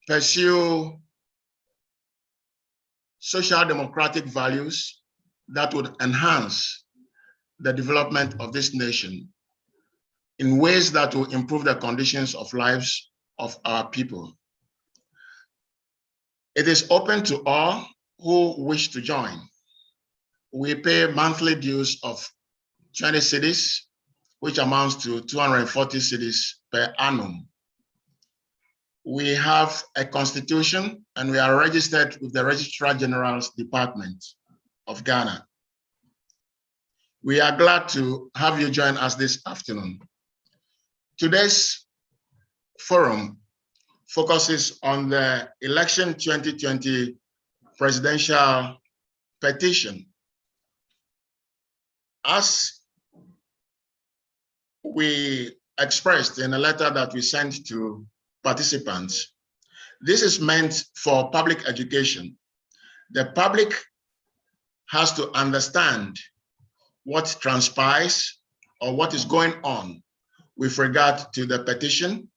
pursue social democratic values that would enhance the development of this nation in ways that will improve the conditions of lives of our people. It is open to all who wish to join. We pay monthly dues of 20 cedis, which amounts to 240 cedis per annum. We have a constitution and we are registered with the Registrar General's Department of Ghana. We are glad to have you join us this afternoon. Today's forum focuses on the election 2020 presidential petition. As we expressed in a letter that we sent to participants, this is meant for public education. The public has to understand what transpires or what is going on with regard to the petition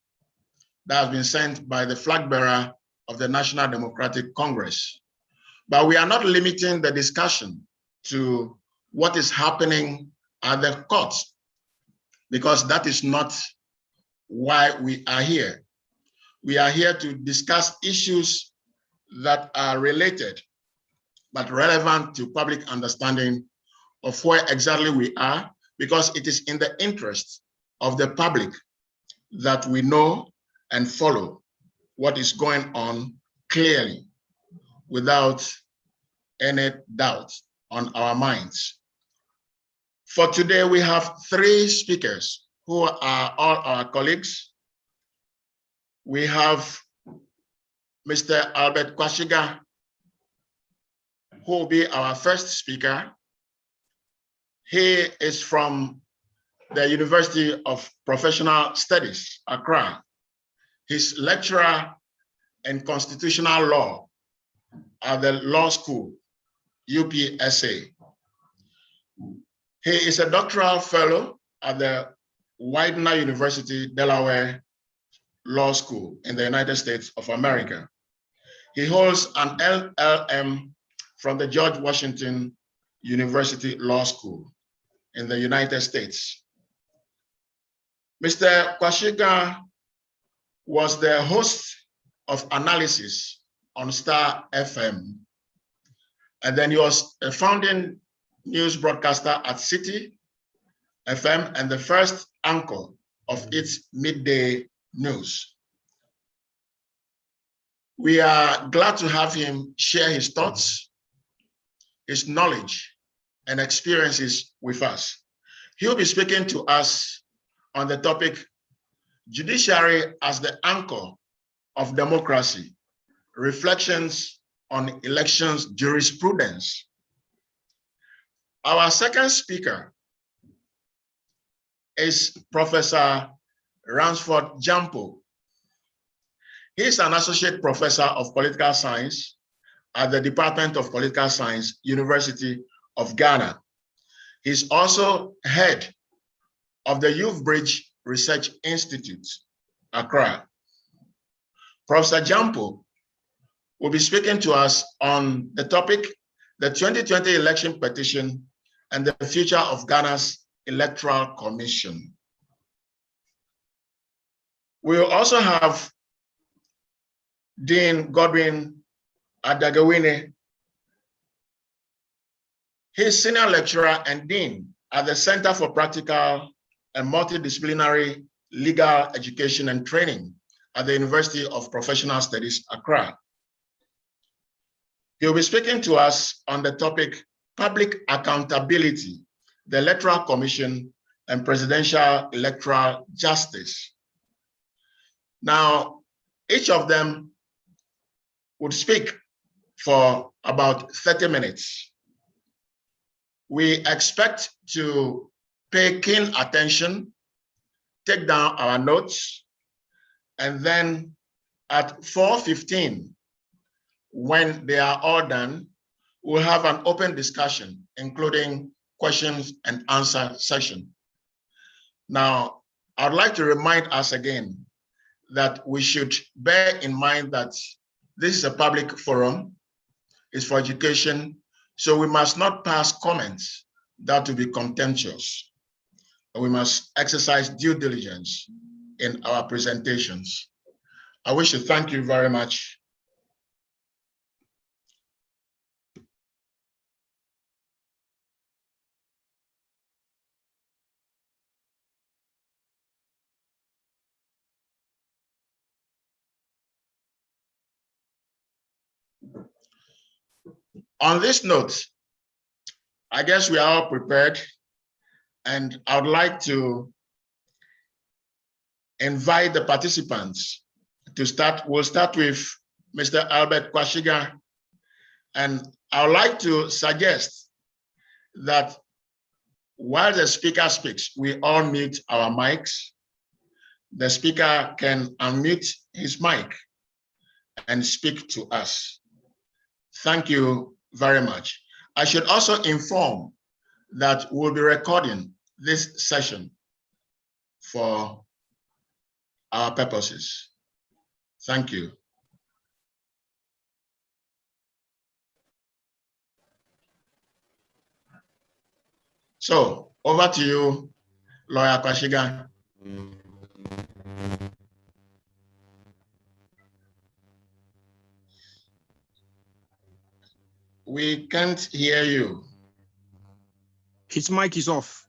that has been sent by the flag bearer of the National Democratic Congress. But we are not limiting the discussion to what is happening at the courts, because that is not why we are here. We are here to discuss issues that are related but relevant to public understanding of where exactly we are, because it is in the interest of the public that we know and follow what is going on clearly without any doubt on our minds. For today, we have three speakers who are all our colleagues. We have Mr. Albert Kwashiga, who will be our first speaker. He is from the University of Professional Studies, Accra. He's lecturer in constitutional law at the law school, UPSA. He is a doctoral fellow at the Widener University, Delaware Law School in the United States of America. He holds an LLM from the George Washington University Law School in the United States. Mr. Kwashiga was the host of Analysis on Star FM. And then he was a founding news broadcaster at City FM and the first anchor of its midday news. We are glad to have him share his thoughts, his knowledge, and experiences with us. He'll be speaking to us on the topic, Judiciary as the Anchor of Democracy, Reflections on Elections Jurisprudence. Our second speaker is Professor Ransford Jampo. He is an associate professor of political science at the Department of Political Science, University of Ghana. He's also head of the Youth Bridge Research Institute, Accra. Professor Jampo will be speaking to us on the topic, the 2020 election petition and the future of Ghana's Electoral Commission. We will also have Dean Godwin Adagawine. He is senior lecturer and dean at the Center for Practical and Multidisciplinary Legal Education and Training at the University of Professional Studies, Accra. He will be speaking to us on the topic, Public Accountability, the Electoral Commission and Presidential Electoral Justice. Now, each of them would speak for about 30 minutes. We expect to pay keen attention, take down our notes, and then at 4:15, when they are all done, we'll have an open discussion, including questions and answer session. Now, I'd like to remind us again that we should bear in mind that this is a public forum, it's for education, so we must not pass comments that will be contemptuous. We must exercise due diligence in our presentations. I wish to thank you very much. On this note, I guess we are all prepared, and I would like to invite the participants to start. We'll start with Mr. Albert Kwashiga, and I would like to suggest that while the speaker speaks, we all mute our mics. The speaker can unmute his mic and speak to us. Thank you very much. I should also inform that we'll be recording this session for our purposes. Thank you. So over to you, Lawyer Kwashiga. We can't hear you. His mic is off.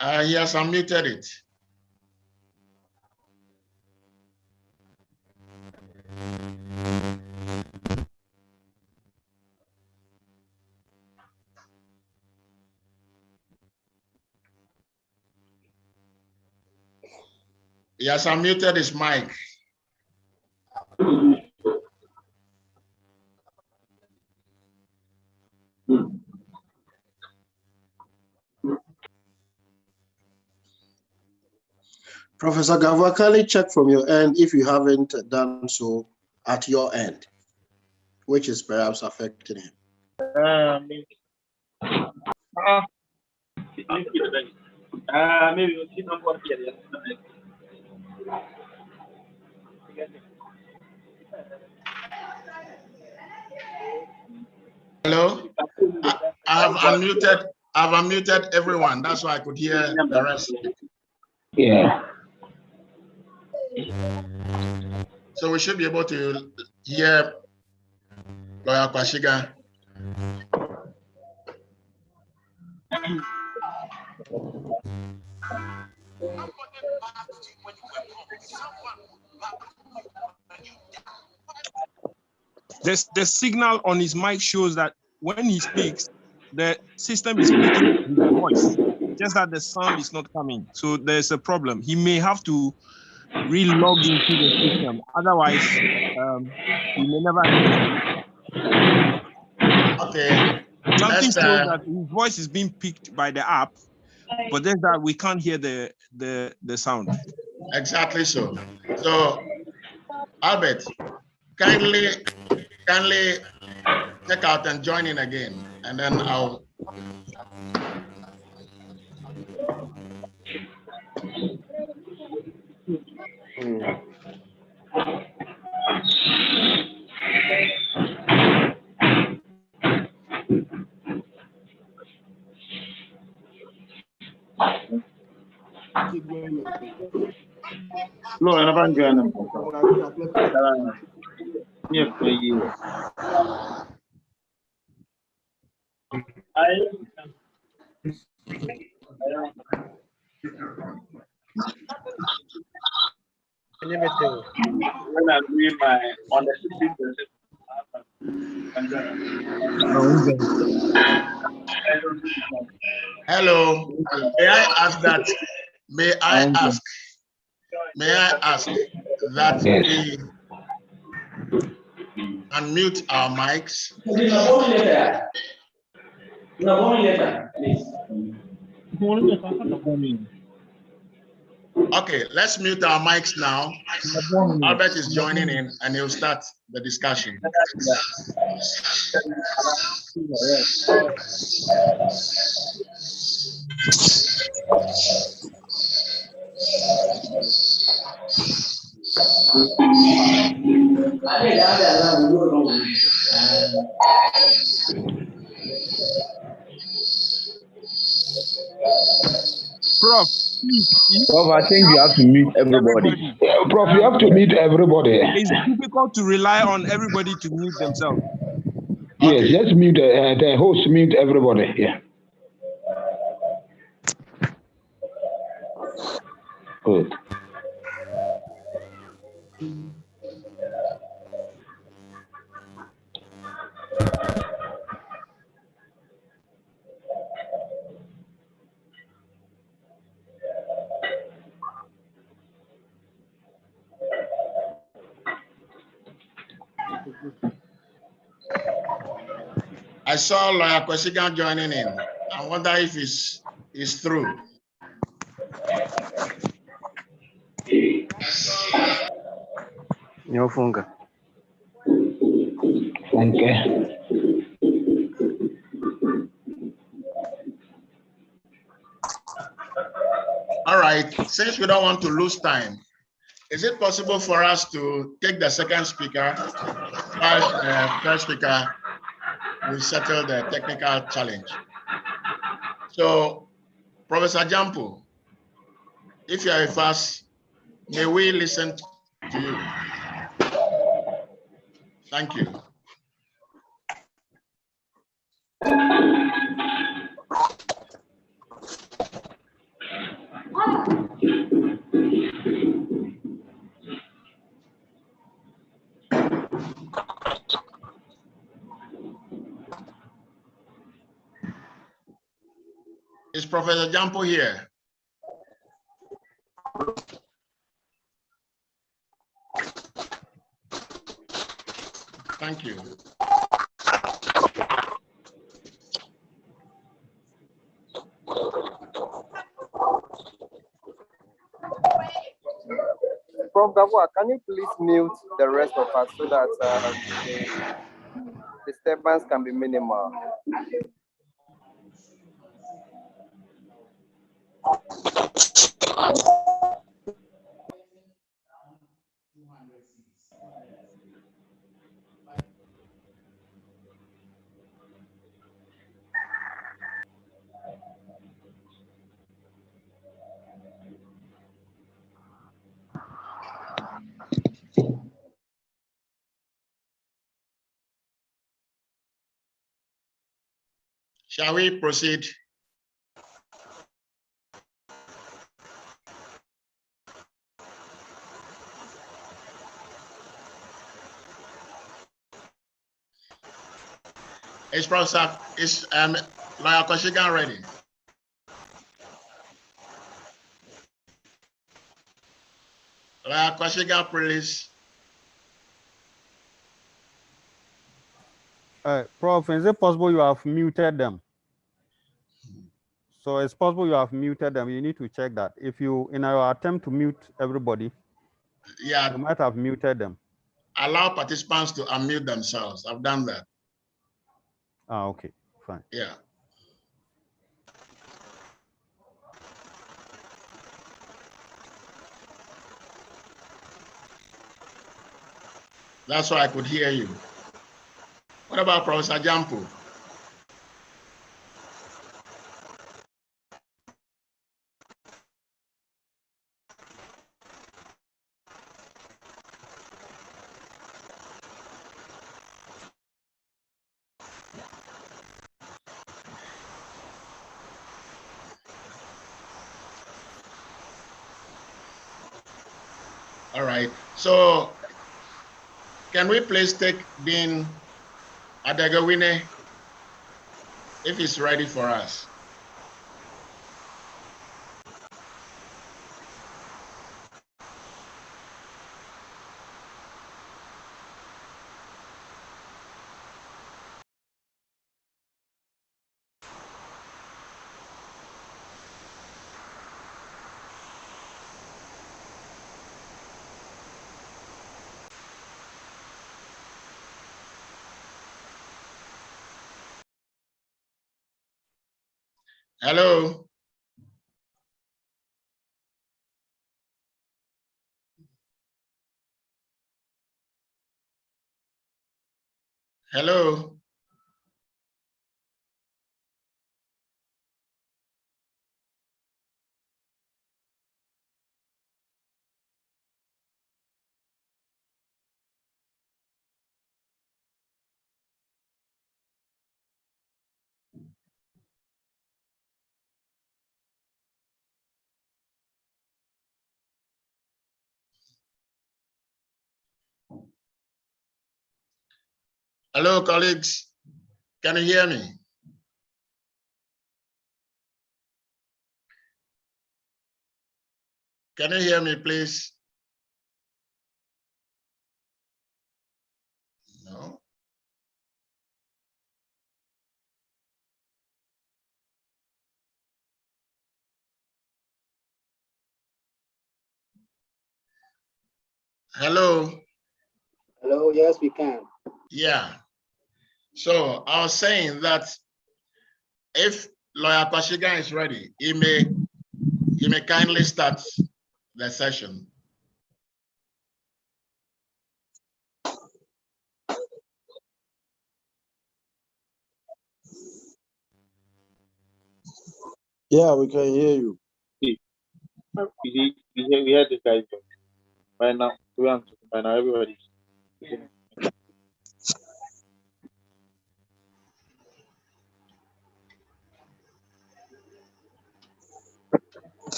He has unmuted it. He has unmuted his mic. Professor Gavakali, check from your end if you haven't done so at your end, which is perhaps affecting him. Hello? I've unmuted everyone. That's why I could hear the rest. Yeah. So we should be able to hear Lawyer Kwashiga. The signal on his mic shows that when he speaks, the system is picking his voice, just that the sound is not coming. So there's a problem. He may have to re-log into the system. Otherwise, he may never hear. Okay. Something shows that his voice is being picked by the app, but then that we can't hear the sound. Exactly so. So, Albert, kindly check out and join in again, and then I'll. No, I haven't joined them. Yeah, for you. When I read my on the 16%. Hello. May I ask that? May I ask that we unmute our mics? Okay, let's mute our mics now. Albert is joining in and he'll start the discussion. Prof, please, Prof, I think you have to mute everybody. Prof, you have to mute everybody. It's difficult to rely on everybody to mute themselves. Yes, Okay. just mute the host, mute everybody. Yeah. Good. I saw Lawyer Kwesigan joining in. I wonder if he's through. Nyofunga. Okay. All right, since we don't want to lose time, is it possible for us to take the second speaker while the first speaker will settle the technical challenge? So, Professor Jampo, if you are with us, may we listen to you? Thank you. Is Professor Jampo here? Thank you. Prof. Gabua, can you please mute the rest of us so that the disturbance can be minimal? Shall we proceed? Is Professor, is Lawyer Kwesigan ready? Lawyer Kwesigan, please. Prof, is it possible you have muted them? So it's possible you have muted them. You need to check that. If you, in your attempt to mute everybody, Yeah, you might have muted them. allow participants to unmute themselves. I've done that. Ah, okay, fine. Yeah. That's why I could hear you. What about Professor Jampo? All right. So can we please take Dean Adegawine if he's ready for us? Hello. Hello. Hello, colleagues. Can you hear me? Can you hear me, please? No. Hello. Hello, yes, we can. Yeah. So I was saying that if Lawyer Kwashiga is ready, he may kindly start the session. Yeah, we can hear you. We had this guy by now. By now, everybody's.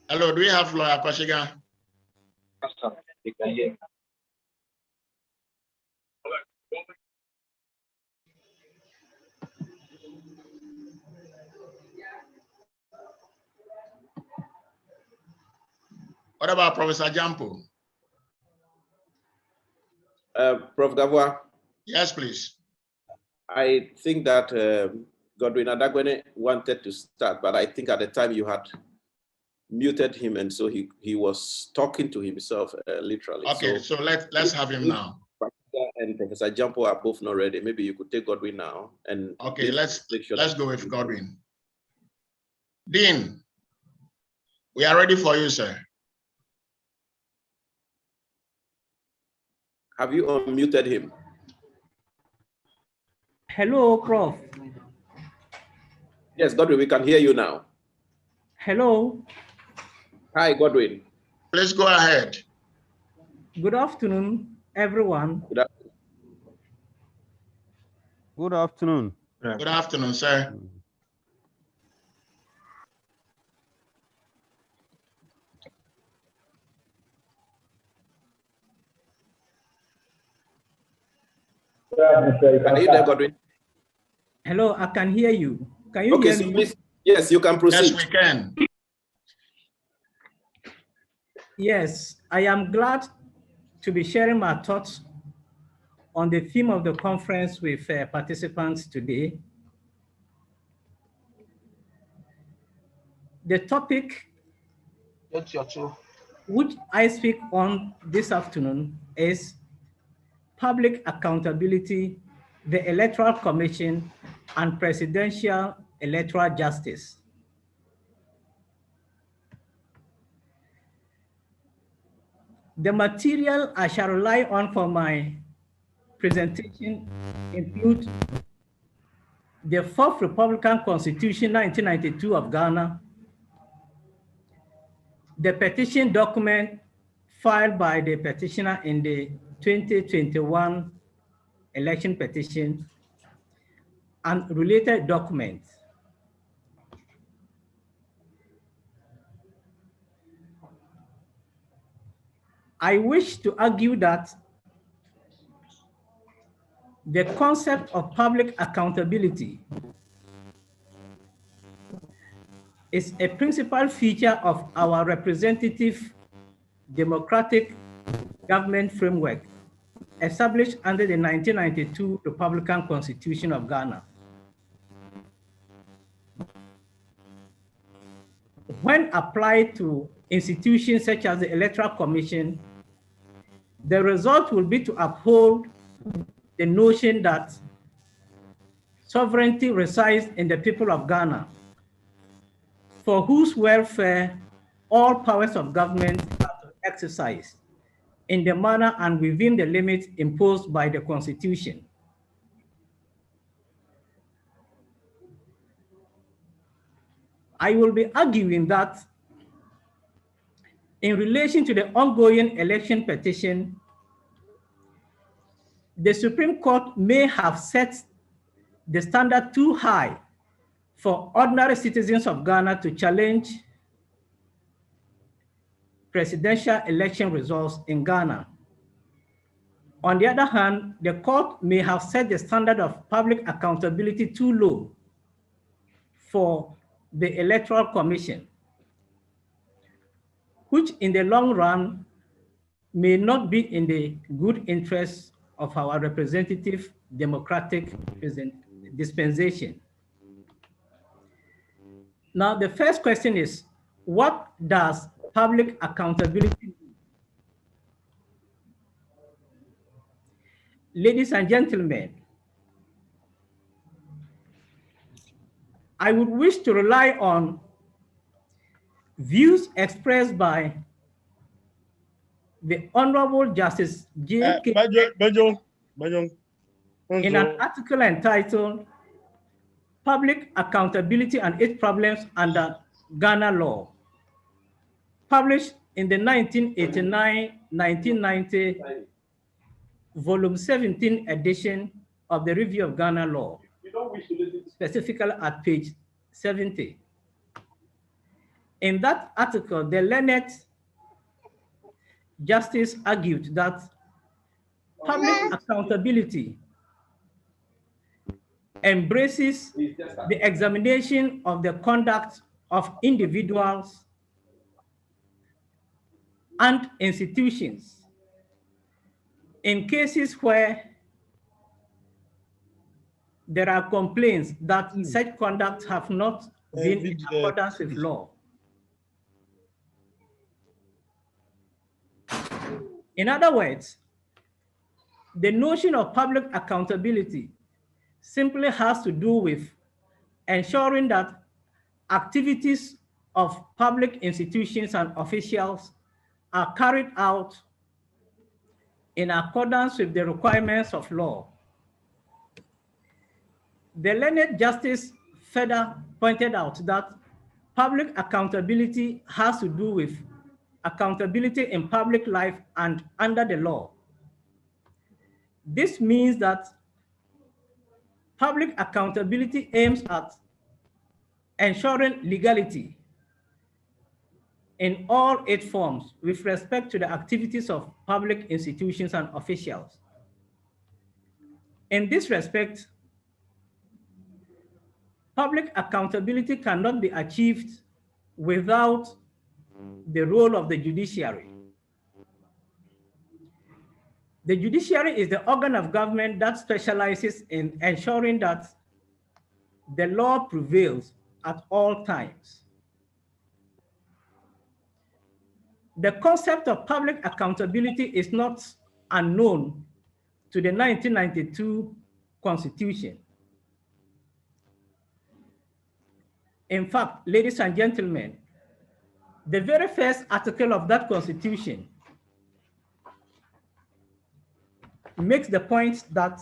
Hello, do we have Lawyer Kwashiga? They can hear. What about Professor Jampo? Prof. Gavois, Yes, please. I think that Godwin Adagwene wanted to start, but I think at the time you had muted him, and so he was talking to himself literally. Okay, so let's have him now. And Professor Jampo are both not ready. Maybe you could take Godwin now. And okay, let's go with Godwin. Dean, we are ready for you, sir. Have you unmuted him? Hello, Prof. Yes, Godwin, we can hear you now. Hello. Hi, Godwin. Please go ahead. Good afternoon, everyone. Good afternoon. Good afternoon. Good afternoon, sir. Are you there, Godwin? Hello, I can hear you. Can you hear me? Please, yes, you can proceed. Yes, we can. Yes, I am glad to be sharing my thoughts on the theme of the conference with participants today. The topic which I speak on this afternoon is public accountability, the Electoral Commission, and presidential electoral justice. The material I shall rely on for my presentation include the Fourth Republican Constitution, 1992 of Ghana, the petition document filed by the petitioner in the 2021 election petition, and related documents. I wish to argue that the concept of public accountability is a principal feature of our representative democratic government framework established under the 1992 Republican Constitution of Ghana. When applied to institutions such as the Electoral Commission, the result will be to uphold the notion that sovereignty resides in the people of Ghana, for whose welfare all powers of government are exercised in the manner and within the limits imposed by the Constitution. I will be arguing that in relation to the ongoing election petition, the Supreme Court may have set the standard too high for ordinary citizens of Ghana to challenge presidential election results in Ghana. On the other hand, the court may have set the standard of public accountability too low for the Electoral Commission, which in the long run may not be in the good interest of our representative democratic dispensation. Now, the first question is, what does public accountability mean? Ladies and gentlemen, I would wish to rely on views expressed by the Honorable Justice J.K. in an article entitled Public Accountability and Its Problems Under Ghana Law, published in the 1989-1990 Volume 17 edition of the Review of Ghana Law, specifically at page 70. In that article, the learned justice argued that public accountability embraces the examination of the conduct of individuals and institutions in cases where there are complaints that such conduct have not been in accordance with law. In other words, the notion of public accountability simply has to do with ensuring that activities of public institutions and officials are carried out in accordance with the requirements of law. The learned justice further pointed out that public accountability has to do with accountability in public life and under the law. This means that public accountability aims at ensuring legality in all its forms with respect to the activities of public institutions and officials. In this respect, public accountability cannot be achieved without the role of the judiciary. The judiciary is the organ of government that specializes in ensuring that the law prevails at all times. The concept of public accountability is not unknown to the 1992 Constitution. In fact, ladies and gentlemen, the very first article of that Constitution makes the point that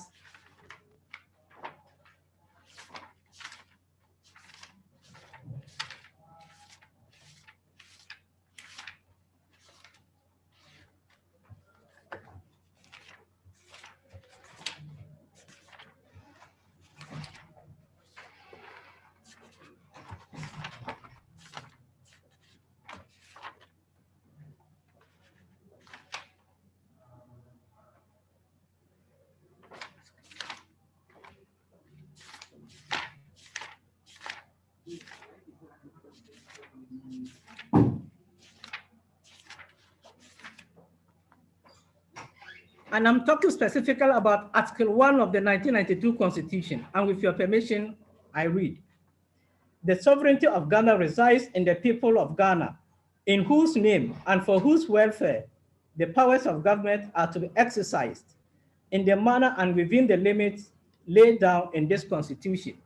and I'm talking specifically about Article 1 of the 1992 Constitution. And with your permission, I read. The sovereignty of Ghana resides in the people of Ghana, in whose name and for whose welfare the powers of government are to be exercised in the manner and within the limits laid down in this Constitution.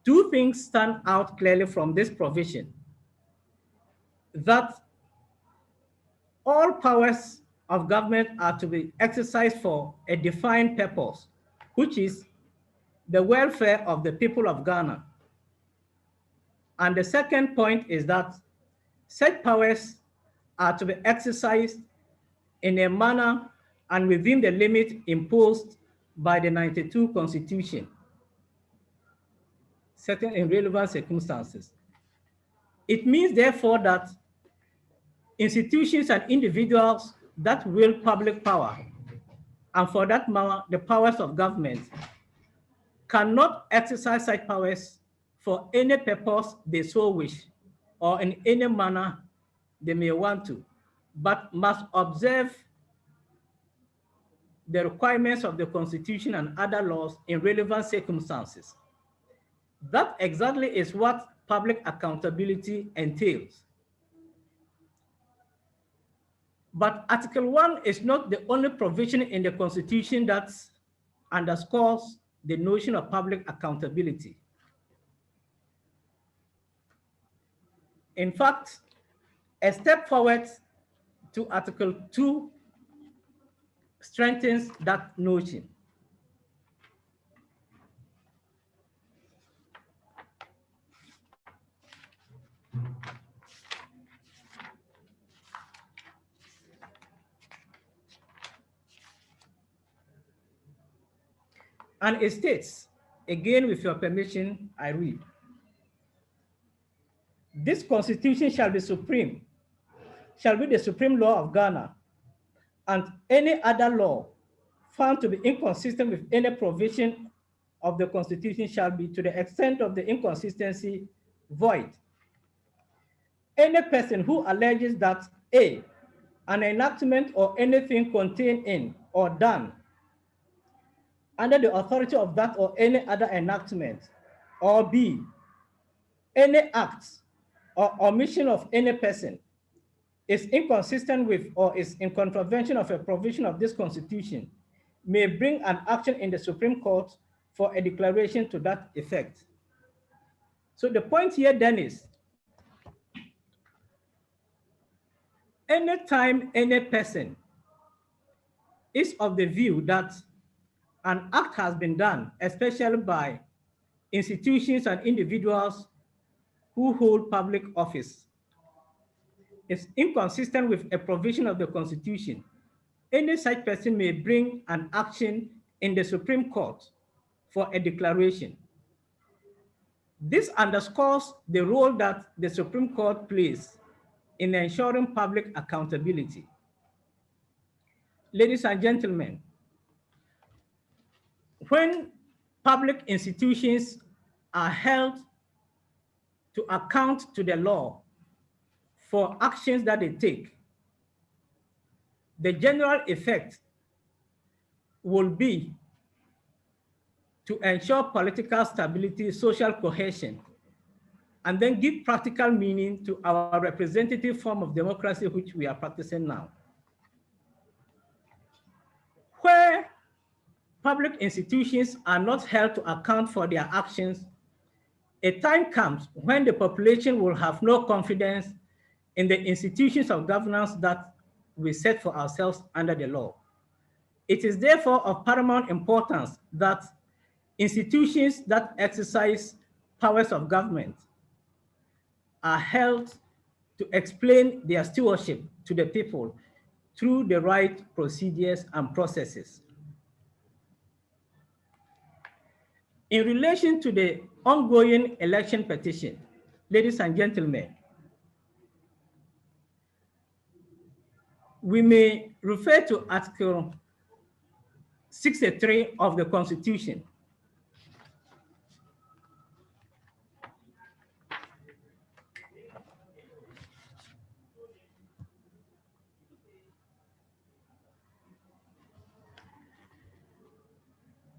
Two things stand out clearly from this provision: that all powers of government are to be exercised for a defined purpose, which is the welfare of the people of Ghana. And the second point is that such powers are to be exercised in a manner and within the limit imposed by the 92 Constitution, certain in relevant circumstances. It means, therefore, that institutions and individuals that wield public power, and for that matter, the powers of government, cannot exercise such powers for any purpose they so wish or in any manner they may want to, but must observe the requirements of the Constitution and other laws in relevant circumstances. That exactly is what public accountability entails. But Article 1 is not the only provision in the Constitution that underscores the notion of public accountability. In fact, a step forward to Article 2 strengthens that notion. And it states, again with your permission, I read, this Constitution shall be the supreme law of Ghana, and any other law found to be inconsistent with any provision of the Constitution shall be, to the extent of the inconsistency, void. Any person who alleges that A, an enactment or anything contained in or done under the authority of that or any other enactment, or B, any act or omission of any person is inconsistent with or is in contravention of a provision of this Constitution, may bring an action in the Supreme Court for a declaration to that effect. So the point here then is, anytime any person is of the view that an act has been done, especially by institutions and individuals who hold public office, is inconsistent with a provision of the Constitution, any such person may bring an action in the Supreme Court for a declaration. This underscores the role that the Supreme Court plays in ensuring public accountability. Ladies and gentlemen, when public institutions are held to account to the law for actions that they take, the general effect will be to ensure political stability, social cohesion, and then give practical meaning to our representative form of democracy, which we are practicing now. Where public institutions are not held to account for their actions, a time comes when the population will have no confidence in the institutions of governance that we set for ourselves under the law. It is therefore of paramount importance that institutions that exercise powers of government are held to explain their stewardship to the people through the right procedures and processes. In relation to the ongoing election petition, ladies and gentlemen, we may refer to Article 63 of the Constitution.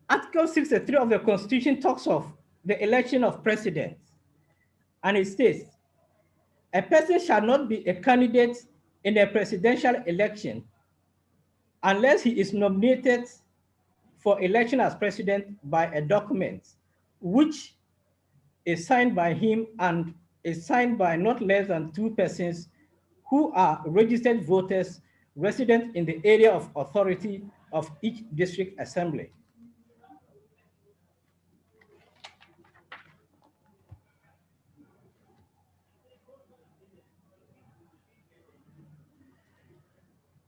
Article 63 of the Constitution talks of the election of president, and it states, a person shall not be a candidate in a presidential election unless he is nominated for election as president by a document which is signed by him and is signed by not less than 2 persons who are registered voters resident in the area of authority of each district assembly.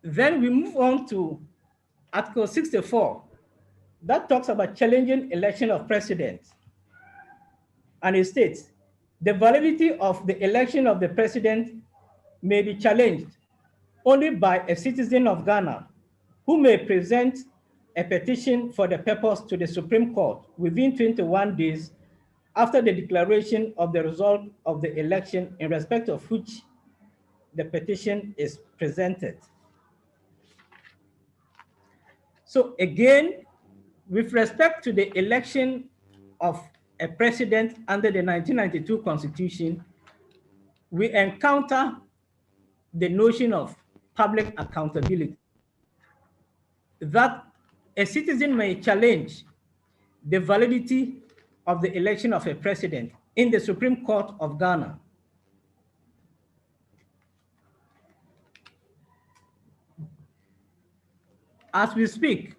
Then we move on to Article 64, that talks about challenging election of president. And it states, the validity of the election of the president may be challenged only by a citizen of Ghana who may present a petition for the purpose to the Supreme Court within 21 days after the declaration of the result of the election in respect of which the petition is presented. So again, with respect to the election of a president under the 1992 Constitution, we encounter the notion of public accountability, that a citizen may challenge the validity of the election of a president in the Supreme Court of Ghana. As we speak,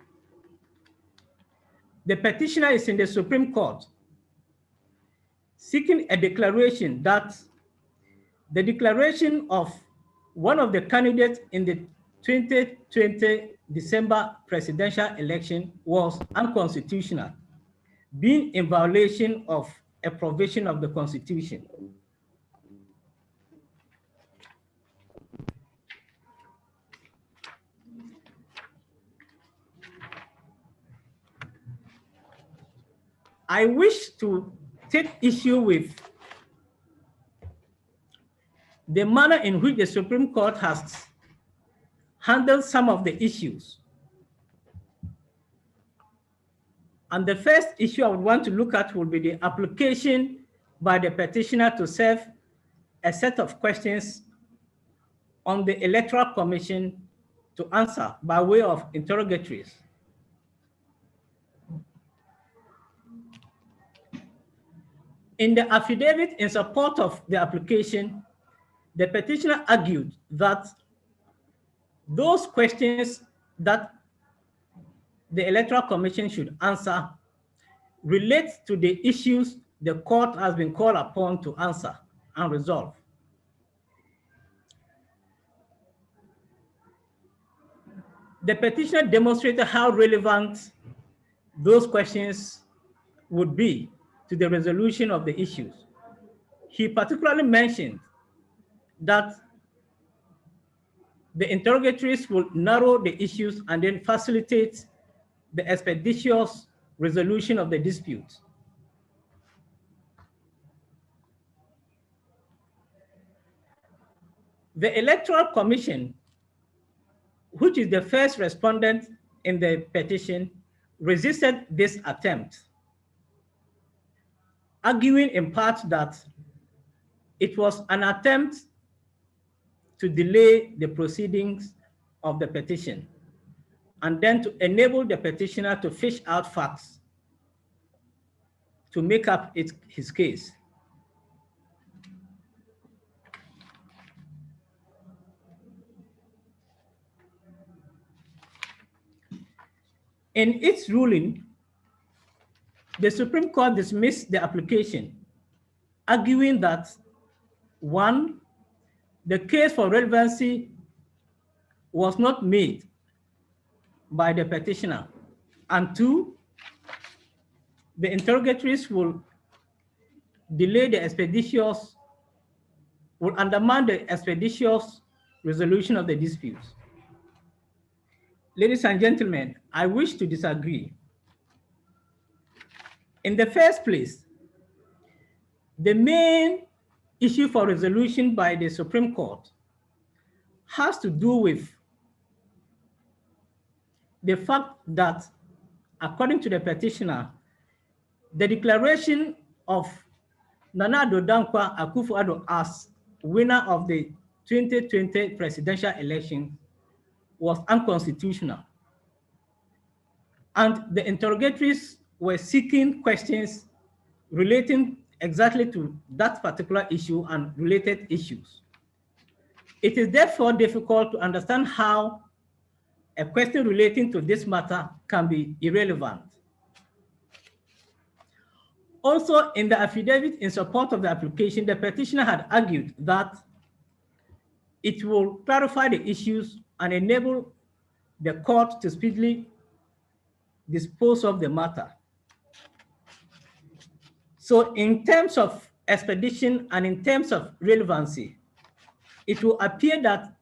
the petitioner is in the Supreme Court seeking a declaration that the declaration of one of the candidates in the 2020 December presidential election was unconstitutional, being in violation of a provision of the Constitution. I wish to take issue with the manner in which the Supreme Court has handled some of the issues. And the first issue I would want to look at will be the application by the petitioner to serve a set of questions on the Electoral Commission to answer by way of interrogatories. In the affidavit in support of the application, the petitioner argued that those questions that the Electoral Commission should answer relate to the issues the court has been called upon to answer and resolve. The petitioner demonstrated how relevant those questions would be to the resolution of the issues. He particularly mentioned that the interrogatories will narrow the issues and then facilitate the expeditious resolution of the dispute. The Electoral Commission, which is the first respondent in the petition, resisted this attempt, arguing in part that it was an attempt to delay the proceedings of the petition and then to enable the petitioner to fish out facts to make up his case. In its ruling, the Supreme Court dismissed the application, arguing that, one, the case for relevancy was not made by the petitioner, and two, the interrogatories will delay the expeditious, will undermine the expeditious resolution of the disputes. Ladies and gentlemen, I wish to disagree. In the first place, the main issue for resolution by the Supreme Court has to do with the fact that, according to the petitioner, the declaration of Nana Addo Dankwa Akufo-Addo as winner of the 2020 presidential election was unconstitutional. And the interrogatories were seeking questions relating exactly to that particular issue and related issues. It is therefore difficult to understand how a question relating to this matter can be irrelevant. Also, in the affidavit in support of the application, the petitioner had argued that it will clarify the issues and enable the court to speedily dispose of the matter. So in terms of expedition and in terms of relevancy, it will appear that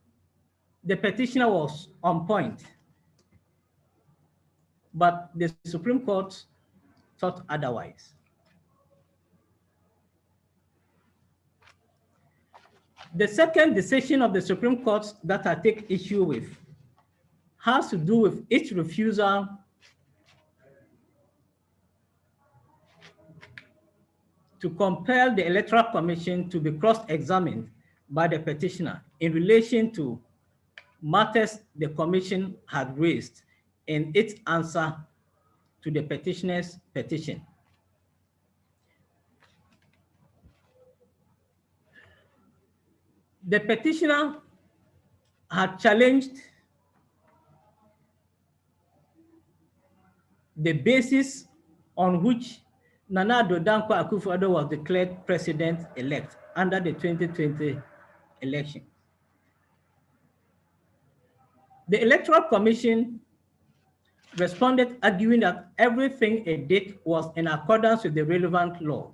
the petitioner was on point, but the Supreme Court thought otherwise. The second decision of the Supreme Court that I take issue with has to do with its refusal to compel the Electoral Commission to be cross-examined by the petitioner in relation to matters the Commission had raised in its answer to the petitioner's petition. The petitioner had challenged the basis on which Nana Addo Dankwa Akufo-Addo was declared president-elect under the 2020 election. The Electoral Commission responded arguing that everything it did was in accordance with the relevant laws.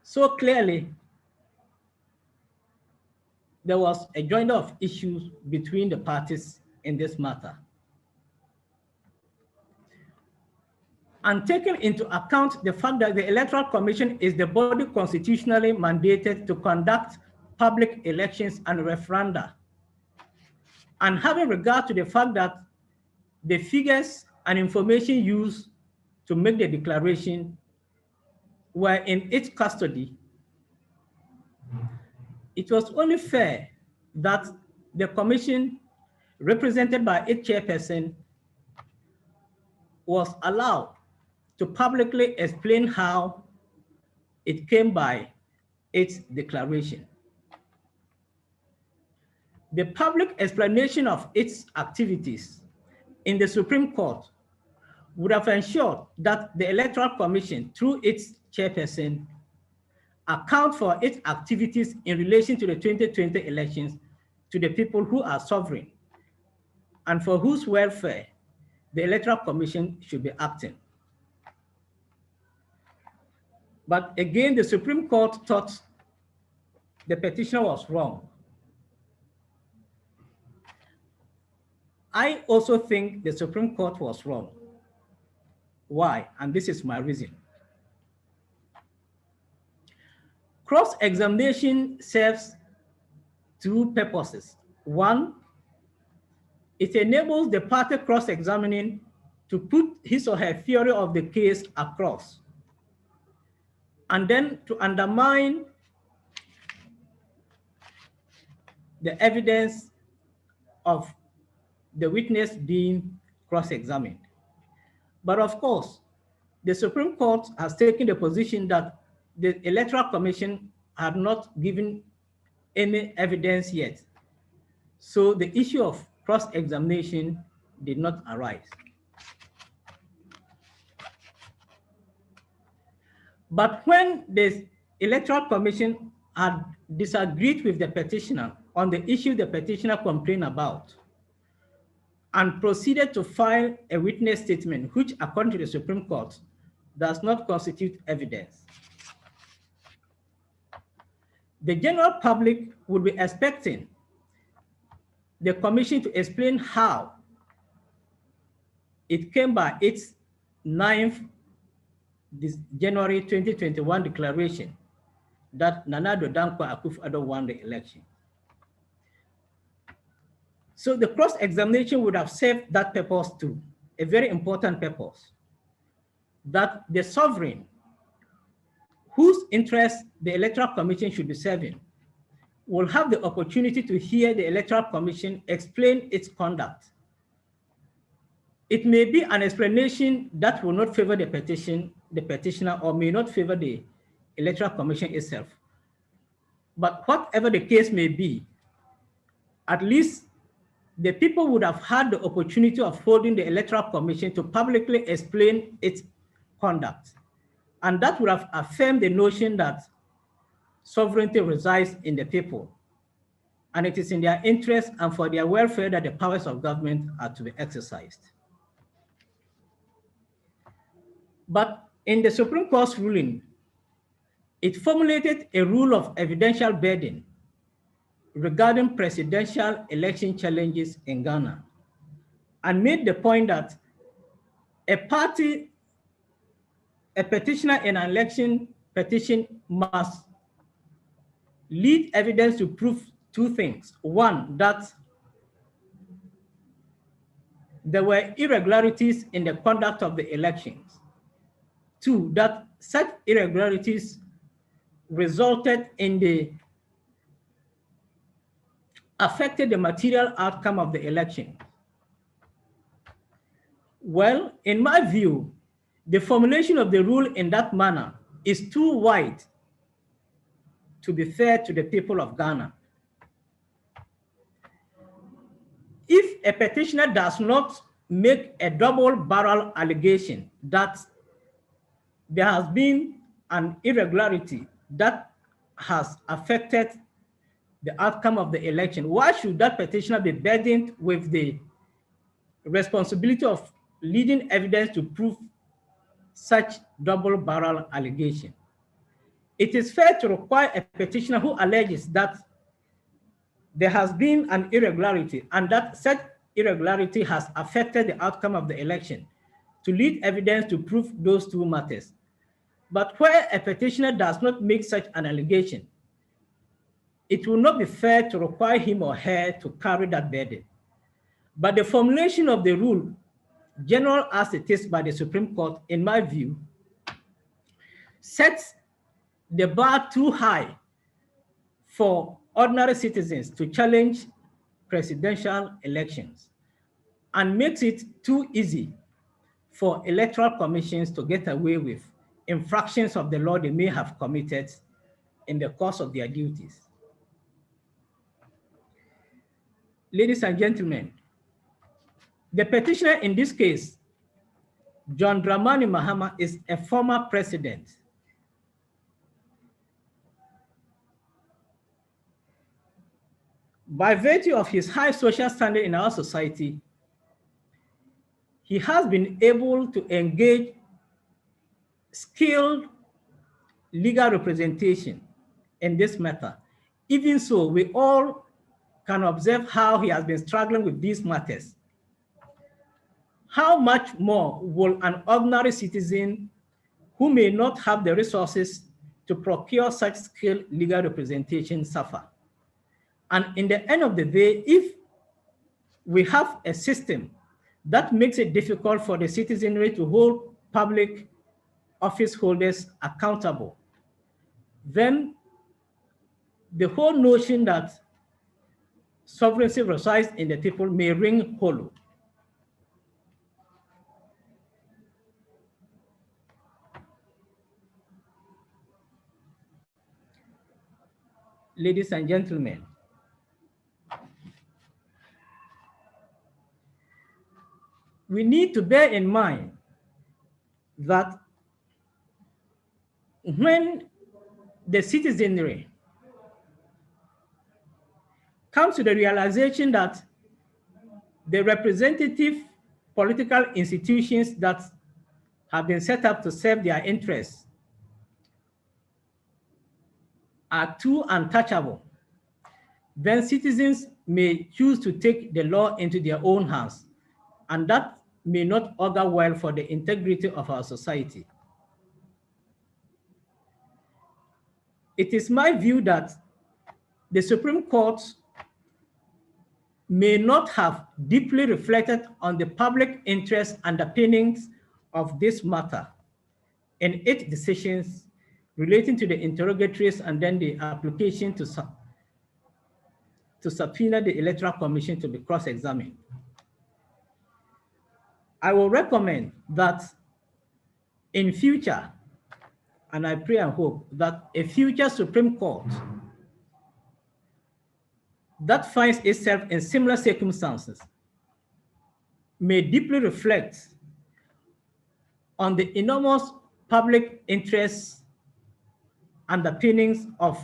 So clearly, there was a joinder of issues between the parties in this matter. And taking into account the fact that the Electoral Commission is the body constitutionally mandated to conduct public elections and referenda, and having regard to the fact that the figures and information used to make the declaration were in its custody, it was only fair that the commission, represented by its chairperson, was allowed to publicly explain how it came by its declaration. The public explanation of its activities in the Supreme Court would have ensured that the Electoral Commission, through its chairperson, account for its activities in relation to the 2020 elections to the people who are sovereign and for whose welfare the Electoral Commission should be acting. But again, the Supreme Court thought the petitioner was wrong. I also think the Supreme Court was wrong. Why? And this is my reason. Cross-examination serves two purposes. One, it enables the party cross-examining to put his or her theory of the case across, and then to undermine the evidence of the witness being cross-examined. But of course, the Supreme Court has taken the position that the Electoral Commission had not given any evidence yet. So the issue of cross-examination did not arise. But when the Electoral Commission had disagreed with the petitioner on the issue the petitioner complained about and proceeded to file a witness statement, which according to the Supreme Court does not constitute evidence, the general public would be expecting the commission to explain how it came by its 9th January 2021 declaration that Nana Addo Dankwa Akufo-Addo won the election. So the cross-examination would have served that purpose too, a very important purpose, that the sovereign whose interest the Electoral Commission should be serving will have the opportunity to hear the Electoral Commission explain its conduct. It may be an explanation that will not favor the petitioner, or may not favor the Electoral Commission itself. But whatever the case may be, at least the people would have had the opportunity of holding the Electoral Commission to publicly explain its conduct. And that would have affirmed the notion that sovereignty resides in the people, and it is in their interest and for their welfare that the powers of government are to be exercised. But in the Supreme Court's ruling, it formulated a rule of evidential burden regarding presidential election challenges in Ghana, and made the point that a petitioner in an election petition must lead evidence to prove two things. One, that there were irregularities in the conduct of the elections. Two, that such irregularities resulted in affected the material outcome of the election. Well, in my view, the formulation of the rule in that manner is too wide to be fair to the people of Ghana. If a petitioner does not make a double-barrel allegation that there has been an irregularity that has affected the outcome of the election, why should that petitioner be burdened with the responsibility of leading evidence to prove such double-barrel allegation? It is fair to require a petitioner who alleges that there has been an irregularity and that such irregularity has affected the outcome of the election to lead evidence to prove those two matters. But where a petitioner does not make such an allegation, it will not be fair to require him or her to carry that burden. But the formulation of the rule, general as it is by the Supreme Court, in my view, sets the bar too high for ordinary citizens to challenge presidential elections and makes it too easy for electoral commissions to get away with infractions of the law they may have committed in the course of their duties. Ladies and gentlemen, the petitioner in this case, John Dramani Mahama, is a former president. By virtue of his high social standing in our society, he has been able to engage skilled legal representation in this matter. Even so, we all can observe how he has been struggling with these matters. How much more will an ordinary citizen who may not have the resources to procure such skilled legal representation suffer? And in the end of the day, if we have a system that makes it difficult for the citizenry to hold public office holders accountable, then the whole notion that sovereignty resides in the people may ring hollow. Ladies and gentlemen, we need to bear in mind that when the citizenry comes to the realization that the representative political institutions that have been set up to serve their interests are too untouchable, then citizens may choose to take the law into their own hands, and that may not augur well for the integrity of our society. It is my view that the Supreme Court may not have deeply reflected on the public interest underpinnings of this matter in its decisions relating to the interrogatories and then the application to subpoena the Electoral Commission to be cross-examined. I will recommend that in future, and I pray and hope that a future Supreme Court that finds itself in similar circumstances may deeply reflect on the enormous public interest underpinnings of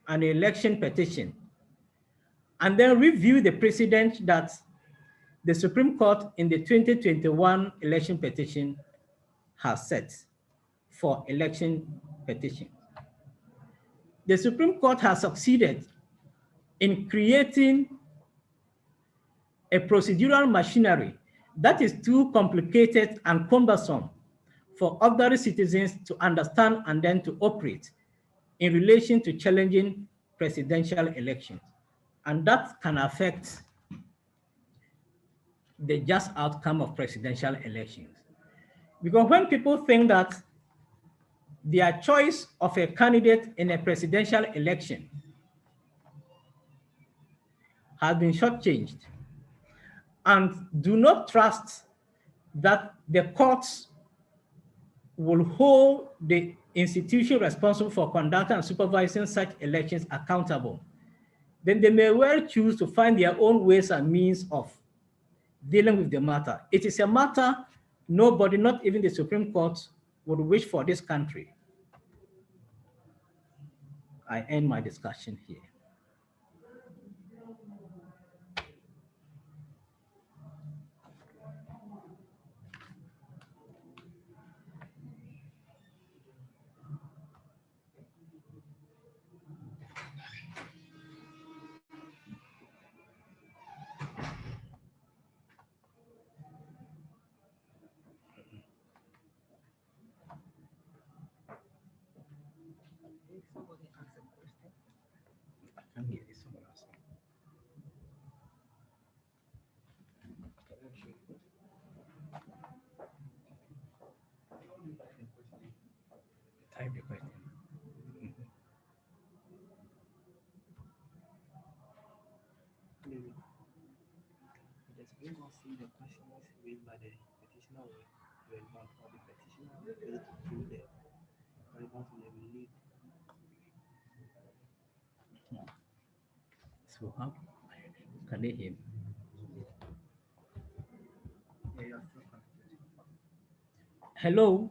an election petition, and then review the precedent that the Supreme Court in the 2021 election petition has set for election petition. The Supreme Court has succeeded in creating a procedural machinery that is too complicated and cumbersome for ordinary citizens to understand and then to operate in relation to challenging presidential elections. And that can affect the just outcome of presidential elections. Because when people think that their choice of a candidate in a presidential election has been shortchanged and do not trust that the courts will hold the institution responsible for conducting and supervising such elections accountable, then they may well choose to find their own ways and means of dealing with the matter. It is a matter nobody, not even the Supreme Court, would wish for this country. I end my discussion here. So how can they hear me? Hello?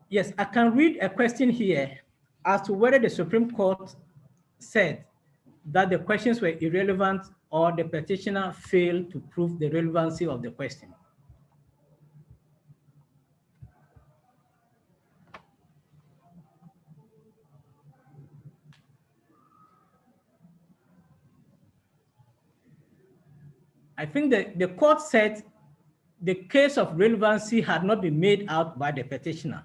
Yes, I can read a question here as to whether the Supreme Court said that the questions were irrelevant or the petitioner failed to prove the relevancy of the question. I think that the court said the case of relevancy had not been made out by the petitioner.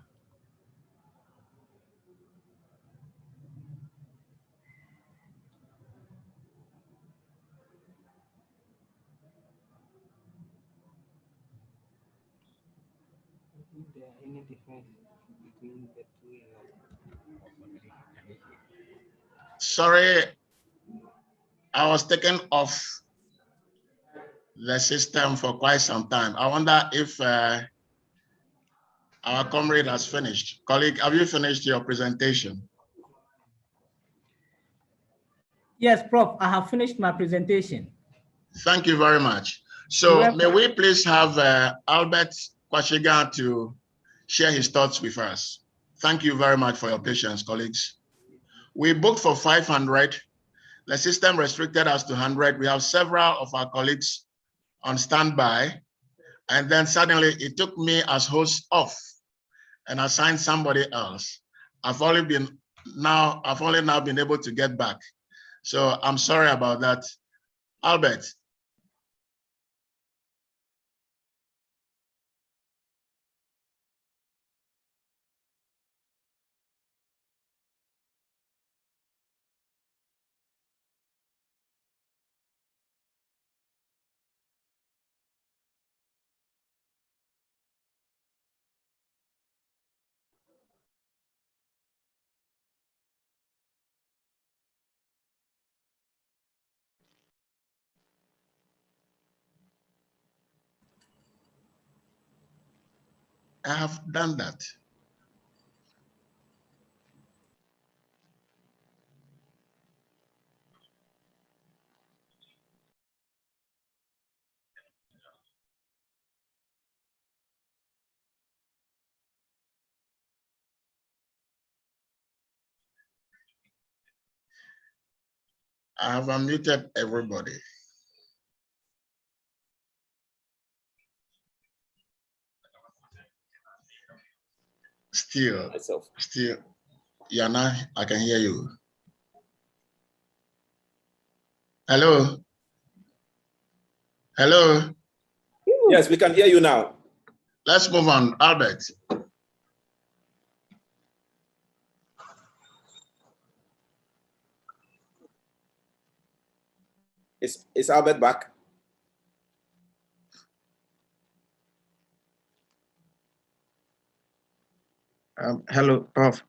Any difference between the two? Sorry, I was taken off the system for quite some time. I wonder if our comrade has finished. Colleague, have you finished your presentation? Yes, Prof, I have finished my presentation. Thank you very much. So may we please have Albert Kwashiga to share his thoughts with us. Thank you very much for your patience, colleagues. We booked for 500. The system restricted us to 100. We have several of our colleagues on standby. And then suddenly it took me as host off and assigned somebody else. I've only now been able to get back. So I'm sorry about that. Albert. I have done that. I have unmuted everybody. Still, Yana, I can hear you. Hello? Hello? Yes, we can hear you now. Let's move on. Albert. Is Albert back? Hello, Prof.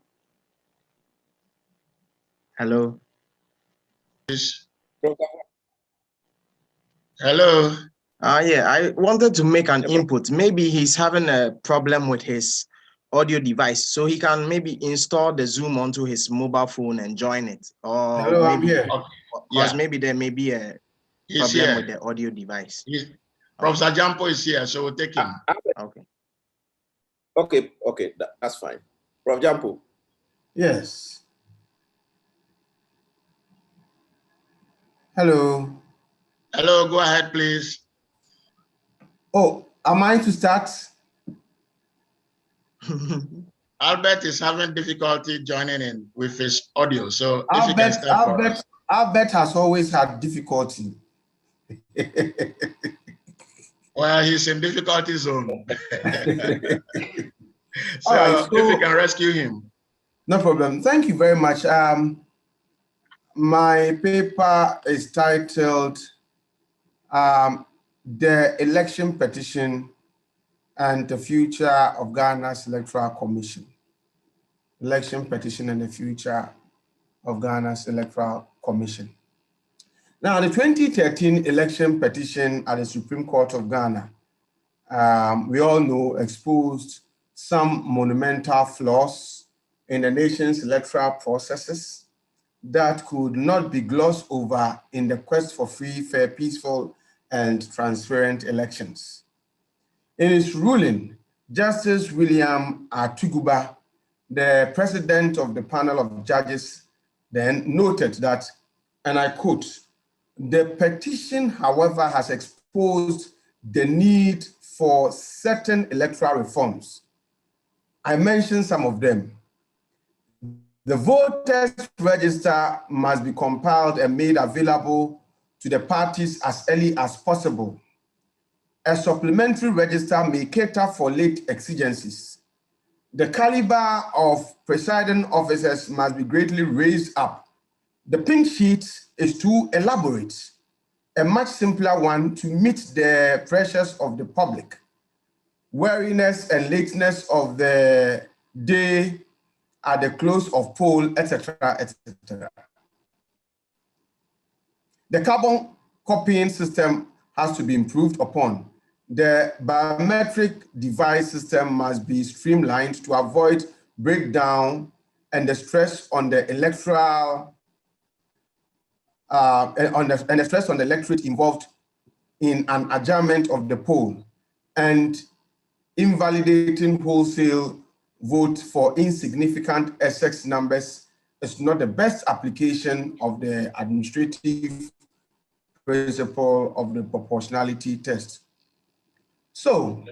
Hello. Hello. Yeah, I wanted to make an input. Maybe he's having a problem with his audio device, so he can maybe install the Zoom onto his mobile phone and join it. Or Hello, maybe, I'm here. because maybe there may be a problem with the audio device. Professor Jampo is here, so we'll take him. Okay. Okay, that's fine. Prof. Jampo. Yes. Hello. Hello, go ahead, please. Oh, am I to start? Albert is having difficulty joining in with his audio, so if you can start for us. Albert has always had difficulty. Well, he's in difficulty zone. So, right, if you can rescue him. No problem. Thank you very much. My paper is titled The Election Petition and the Future of Ghana's Electoral Commission. Election Petition and the Future of Ghana's Electoral Commission. Now, the 2013 election petition at the Supreme Court of Ghana, we all know, exposed some monumental flaws in the nation's electoral processes that could not be glossed over in the quest for free, fair, peaceful, and transparent elections. In his ruling, Justice William Atuguba, the president of the panel of judges, then noted that, and I quote, "The petition, however, has exposed the need for certain electoral reforms." I mentioned some of them. The voters' register must be compiled and made available to the parties as early as possible. A supplementary register may cater for late exigencies. The caliber of presiding officers must be greatly raised up. The pink sheet is too elaborate, a much simpler one to meet the pressures of the public. Weariness and lateness of the day at the close of poll, etc., etc. The carbon copying system has to be improved upon. The biometric device system must be streamlined to avoid breakdown and the stress on the electoral and the stress on the electorate involved in an adjournment of the poll and invalidating wholesale vote for insignificant Essex numbers is not the best application of the administrative principle of the proportionality test. So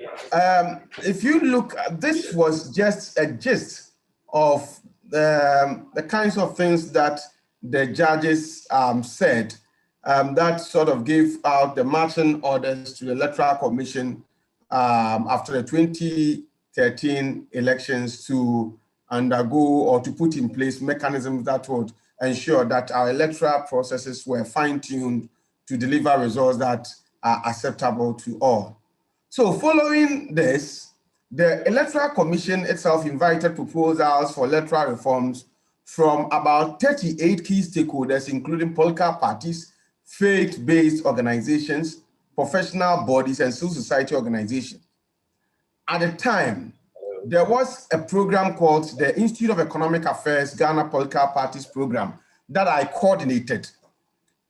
if you look, this was just a gist of the kinds of things that the judges said that sort of gave out the marching orders to the Electoral Commission after the 2013 elections to undergo or to put in place mechanisms that would ensure that our electoral processes were fine-tuned to deliver results that are acceptable to all. So following this, the Electoral Commission itself invited proposals for electoral reforms from about 38 key stakeholders, including political parties, faith-based organizations, professional bodies, and civil society organizations. At the time, there was a program called the Institute of Economic Affairs Ghana Political Parties Program that I coordinated.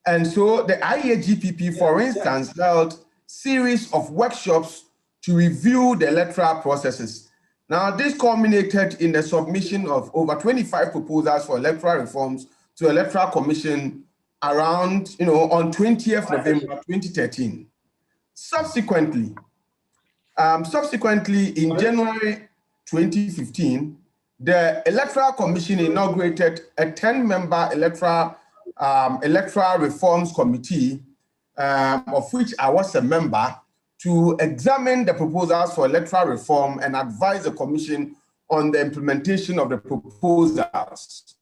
And so the IAGPP, for instance, held series of workshops to review the electoral processes. Now, this culminated in the submission of over 25 proposals for electoral reforms to the Electoral Commission around, on 20th November 2013. Subsequently, in January 2015, the Electoral Commission inaugurated a 10-member electoral reforms committee, of which I was a member, to examine the proposals for electoral reform and advise the Commission on the implementation of the proposals.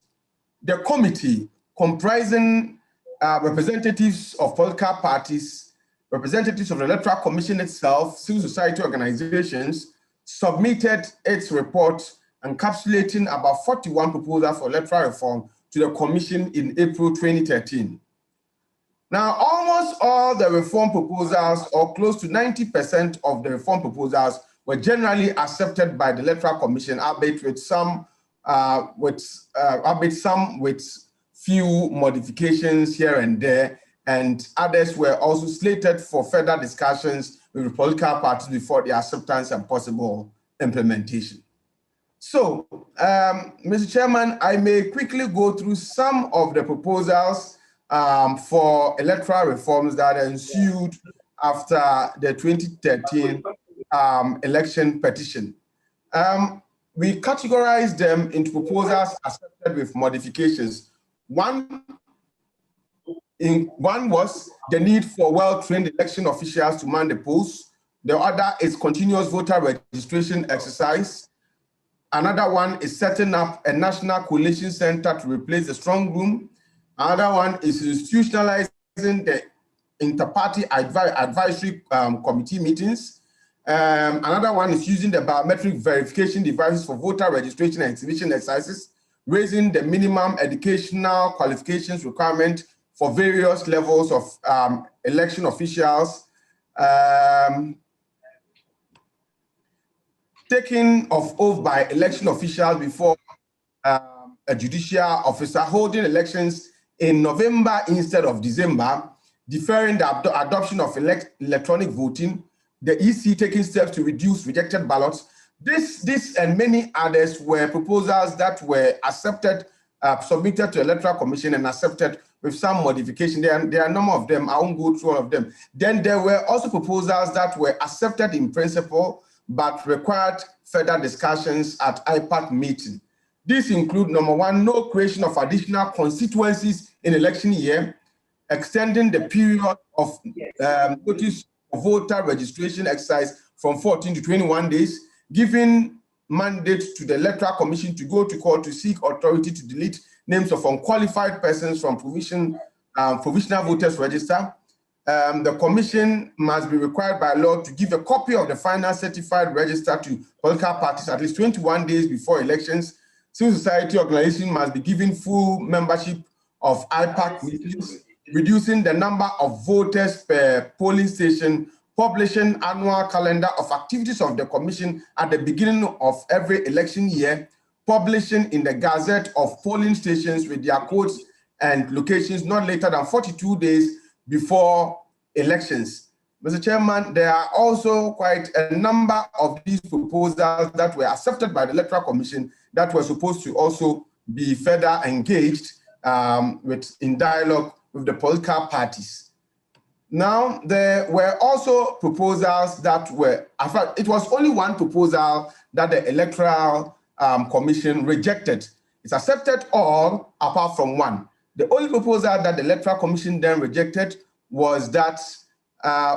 The committee, comprising representatives of political parties, representatives of the Electoral Commission itself, civil society organizations, submitted its report encapsulating about 41 proposals for electoral reform to the Commission in April 2013. Now, almost all the reform proposals, or close to 90% of the reform proposals, were generally accepted by the Electoral Commission, albeit with some with few modifications here and there, and others were also slated for further discussions with the political parties before their acceptance and possible implementation. So, Mr. Chairman, I may quickly go through some of the proposals for electoral reforms that ensued after the 2013 election petition. We categorized them into proposals accepted with modifications. One was the need for well-trained election officials to man the polls. The other is continuous voter registration exercise. Another one is setting up a national coalition center to replace the strong room. Another one is institutionalizing the inter-party advisory committee meetings. Another one is using the biometric verification devices for voter registration and exhibition exercises, raising the minimum educational qualifications requirement for various levels of election officials, taking of oath by election officials before a judicial officer, holding elections in November instead of December, deferring the adoption of electronic voting, the EC taking steps to reduce rejected ballots. This and many others were proposals that were accepted, submitted to the Electoral Commission and accepted with some modification. There are a number of them. I won't go through all of them. Then there were also proposals that were accepted in principle, but required further discussions at IPAC meeting. These include, number one, no creation of additional constituencies in election year, extending the period of notice of voter registration exercise from 14 to 21 days, giving mandate to the Electoral Commission to go to court to seek authority to delete names of unqualified persons from provisional voters register. The Commission must be required by law to give a copy of the final certified register to political parties at least 21 days before elections. Civil society organizations must be given full membership of IPAC meetings, reducing the number of voters per polling station, publishing annual calendar of activities of the Commission at the beginning of every election year, publishing in the Gazette of polling stations with their codes and locations not later than 42 days before elections. Mr. Chairman, there are also quite a number of these proposals that were accepted by the Electoral Commission that were supposed to also be further engaged in dialogue with the political parties. Now, there were also proposals that were, in fact, it was only one proposal that the Electoral Commission rejected. It's accepted all apart from one. The only proposal that the Electoral Commission then rejected was that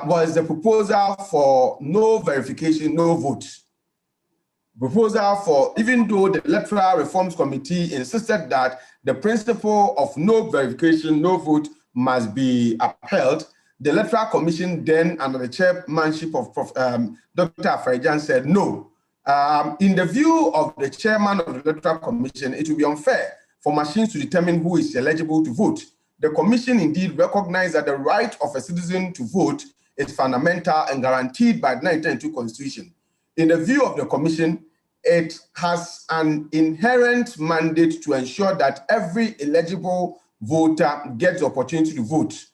was the proposal for no verification, no vote. Proposal for, even though the Electoral Reforms Committee insisted that the principle of no verification, no vote must be upheld, the Electoral Commission then, under the chairmanship of Dr. Afrejan, said no. In the view of the chairman of the Electoral Commission, it will be unfair for machines to determine who is eligible to vote. The Commission indeed recognized that the right of a citizen to vote is fundamental and guaranteed by the 1992 Constitution. In the view of the Commission, it has an inherent mandate to ensure that every eligible voter gets the opportunity to vote.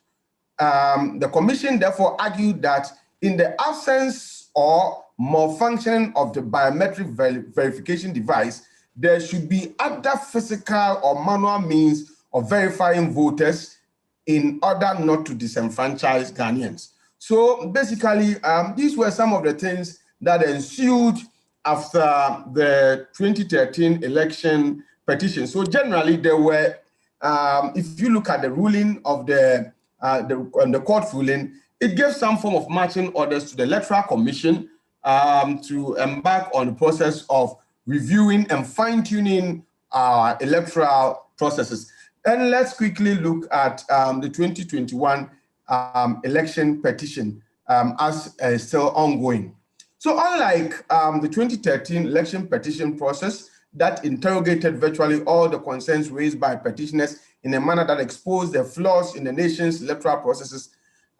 The Commission therefore argued that in the absence or malfunctioning of the biometric verification device, there should be other physical or manual means of verifying voters, in order not to disenfranchise Ghanaians. So basically, these were some of the things that ensued after the 2013 election petition. So generally, there were, if you look at the ruling of the court ruling, it gave some form of marching orders to the Electoral Commission to embark on the process of reviewing and fine-tuning our electoral processes. And let's quickly look at the 2021 election petition as still ongoing. So unlike the 2013 election petition process that interrogated virtually all the concerns raised by petitioners in a manner that exposed the flaws in the nation's electoral processes,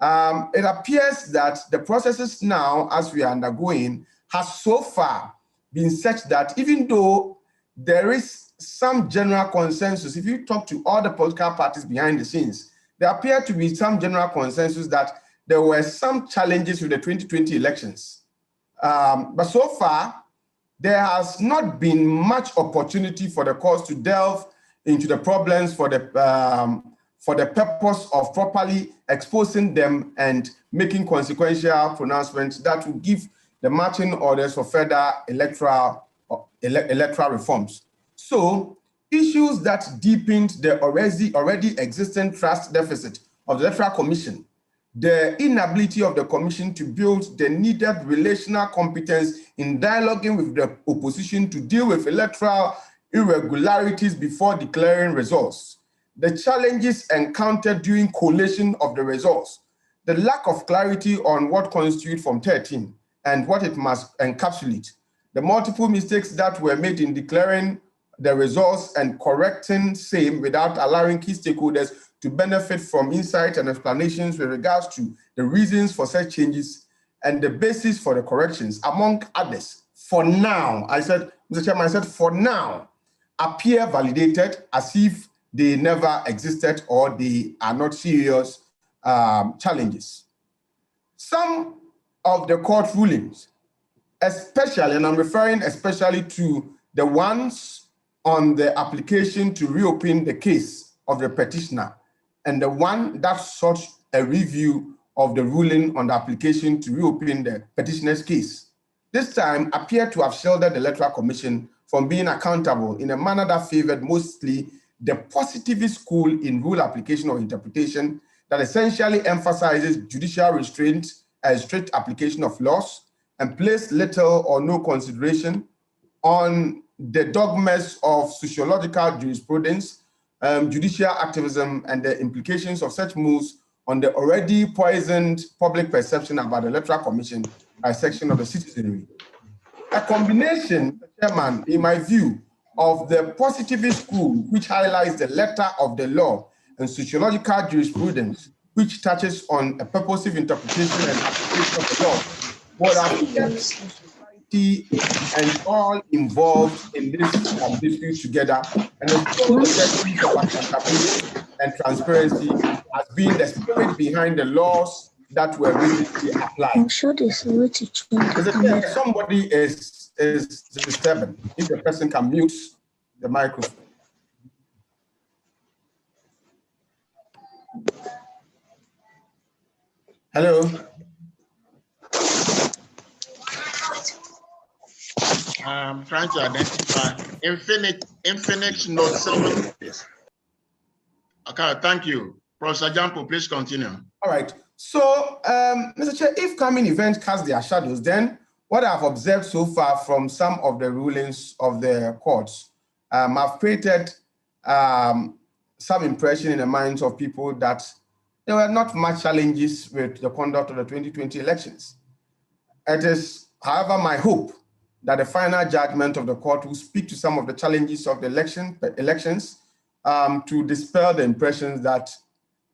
it appears that the processes now, as we are undergoing, has so far been such that even though there is some general consensus, if you talk to all the political parties behind the scenes, there appear to be some general consensus that there were some challenges with the 2020 elections. But so far, there has not been much opportunity for the courts to delve into the problems for the purpose of properly exposing them and making consequential pronouncements that will give the marching orders for further electoral reforms. So issues that deepened the already existing trust deficit of the Electoral Commission, the inability of the Commission to build the needed relational competence in dialoguing with the opposition to deal with electoral irregularities before declaring results, the challenges encountered during collation of the results, the lack of clarity on what constitutes Form 13 and what it must encapsulate, the multiple mistakes that were made in declaring the results and correcting same without allowing key stakeholders to benefit from insight and explanations with regards to the reasons for such changes and the basis for the corrections, among others. For now, I said, Mr. Chairman, I said, for now, appear validated as if they never existed or they are not serious challenges. Some of the court rulings, especially, and I'm referring especially to the ones on the application to reopen the case of the petitioner and the one that sought a review of the ruling on the application to reopen the petitioner's case, this time appear to have shielded the Electoral Commission from being accountable in a manner that favored mostly the positivist school in rule application or interpretation that essentially emphasizes judicial restraint and strict application of laws and placed little or no consideration on the dogmas of sociological jurisprudence, judicial activism, and the implications of such moves on the already poisoned public perception about the Electoral Commission by a section of the citizenry. A combination, Chairman, in my view, of the positivist school, which highlights the letter of the law, and sociological jurisprudence, which touches on a purposive interpretation and application of the law, would have kept society and all involved in this dispute together, and the necessity of accountability and transparency has been the spirit behind the laws that were recently applied. I'm sure there's a way to change. Somebody is disturbing. If the person can mute the microphone. Hello. I'm trying to identify Infinix Note 7. Okay, thank you. Professor Jampo, please continue. All right. So, Mr. Chair, if coming events cast their shadows, then what I've observed so far from some of the rulings of the courts have created some impression in the minds of people that there were not much challenges with the conduct of the 2020 elections. It is, however, my hope that the final judgment of the court will speak to some of the challenges of the elections to dispel the impressions that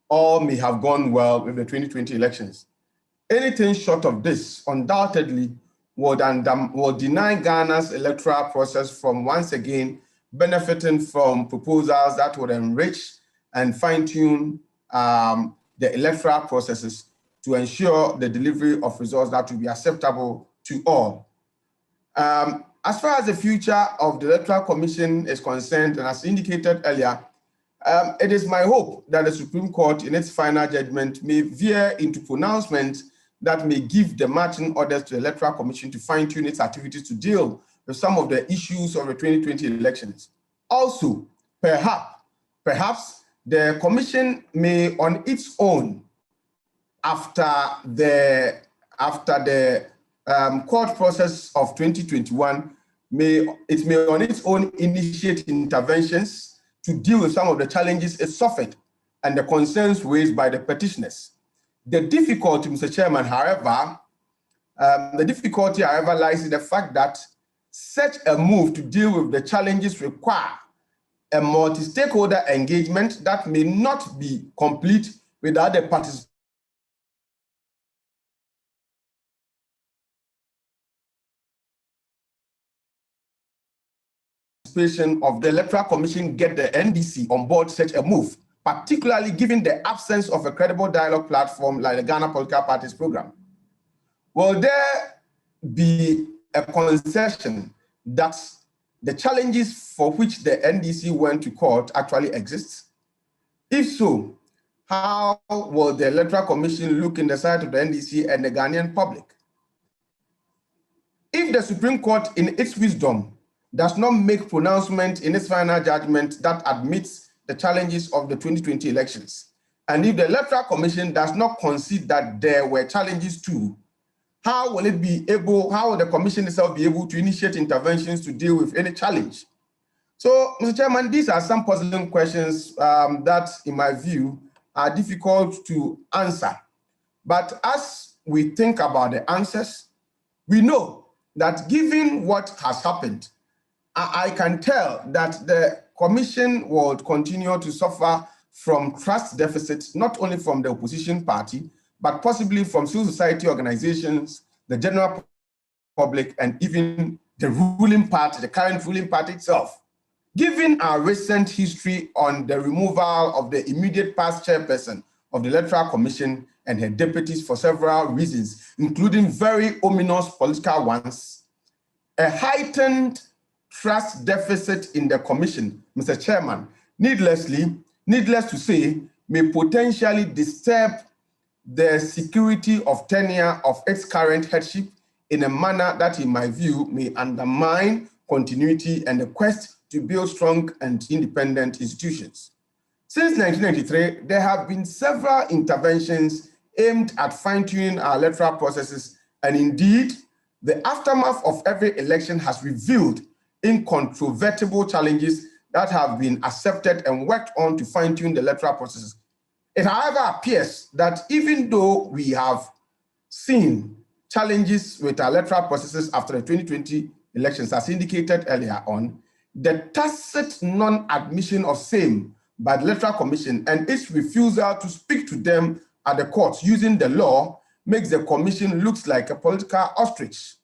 all may have gone well with the 2020 elections. Anything short of this undoubtedly would deny Ghana's electoral process from once again benefiting from proposals that would enrich and fine-tune the electoral processes to ensure the delivery of results that will be acceptable to all. As far as the future of the Electoral Commission is concerned, and as indicated earlier, It is my hope that the Supreme Court, in its final judgment, may veer into pronouncements that may give the marching orders to the Electoral Commission to fine-tune its activities to deal with some of the issues of the 2020 elections. Also, perhaps the Commission may, on its own, after the court process of 2021, may on its own initiate interventions to deal with some of the challenges it suffered and the concerns raised by the petitioners. The difficulty, Mr. Chairman, however, lies in the fact that such a move to deal with the challenges require a multi-stakeholder engagement that may not be complete without the participation of the Electoral Commission get the NDC on board such a move, particularly given the absence of a credible dialogue platform like the Ghana Political Parties Program. Will there be a concession that the challenges for which the NDC went to court actually exist? If so, how will the Electoral Commission look in the sight of the NDC and the Ghanaian public? If the Supreme Court, in its wisdom, does not make pronouncement in its final judgment that admits the challenges of the 2020 elections, and if the Electoral Commission does not concede that there were challenges too, how will the Commission itself be able to initiate interventions to deal with any challenge? So, Mr. Chairman, these are some puzzling questions that, in my view, are difficult to answer. But as we think about the answers, we know that given what has happened, I can tell that the Commission will continue to suffer from trust deficits, not only from the opposition party, but possibly from civil society organizations, the general public, and even the ruling party, the current ruling party itself. Given our recent history on the removal of the immediate past chairperson of the Electoral Commission and her deputies for several reasons, including very ominous political ones, a heightened trust deficit in the Commission, Mr. Chairman, needless to say, may potentially disturb the security of tenure of its current headship in a manner that, in my view, may undermine continuity and the quest to build strong and independent institutions. Since 1993, there have been several interventions aimed at fine-tuning our electoral processes, and indeed, the aftermath of every election has revealed incontrovertible challenges that have been accepted and worked on to fine-tune the electoral processes. It, however, appears that even though we have seen challenges with our electoral processes after the 2020 elections, as indicated earlier on, the tacit non-admission of same by the Electoral Commission and its refusal to speak to them at the courts using the law makes the Commission look like a political ostrich.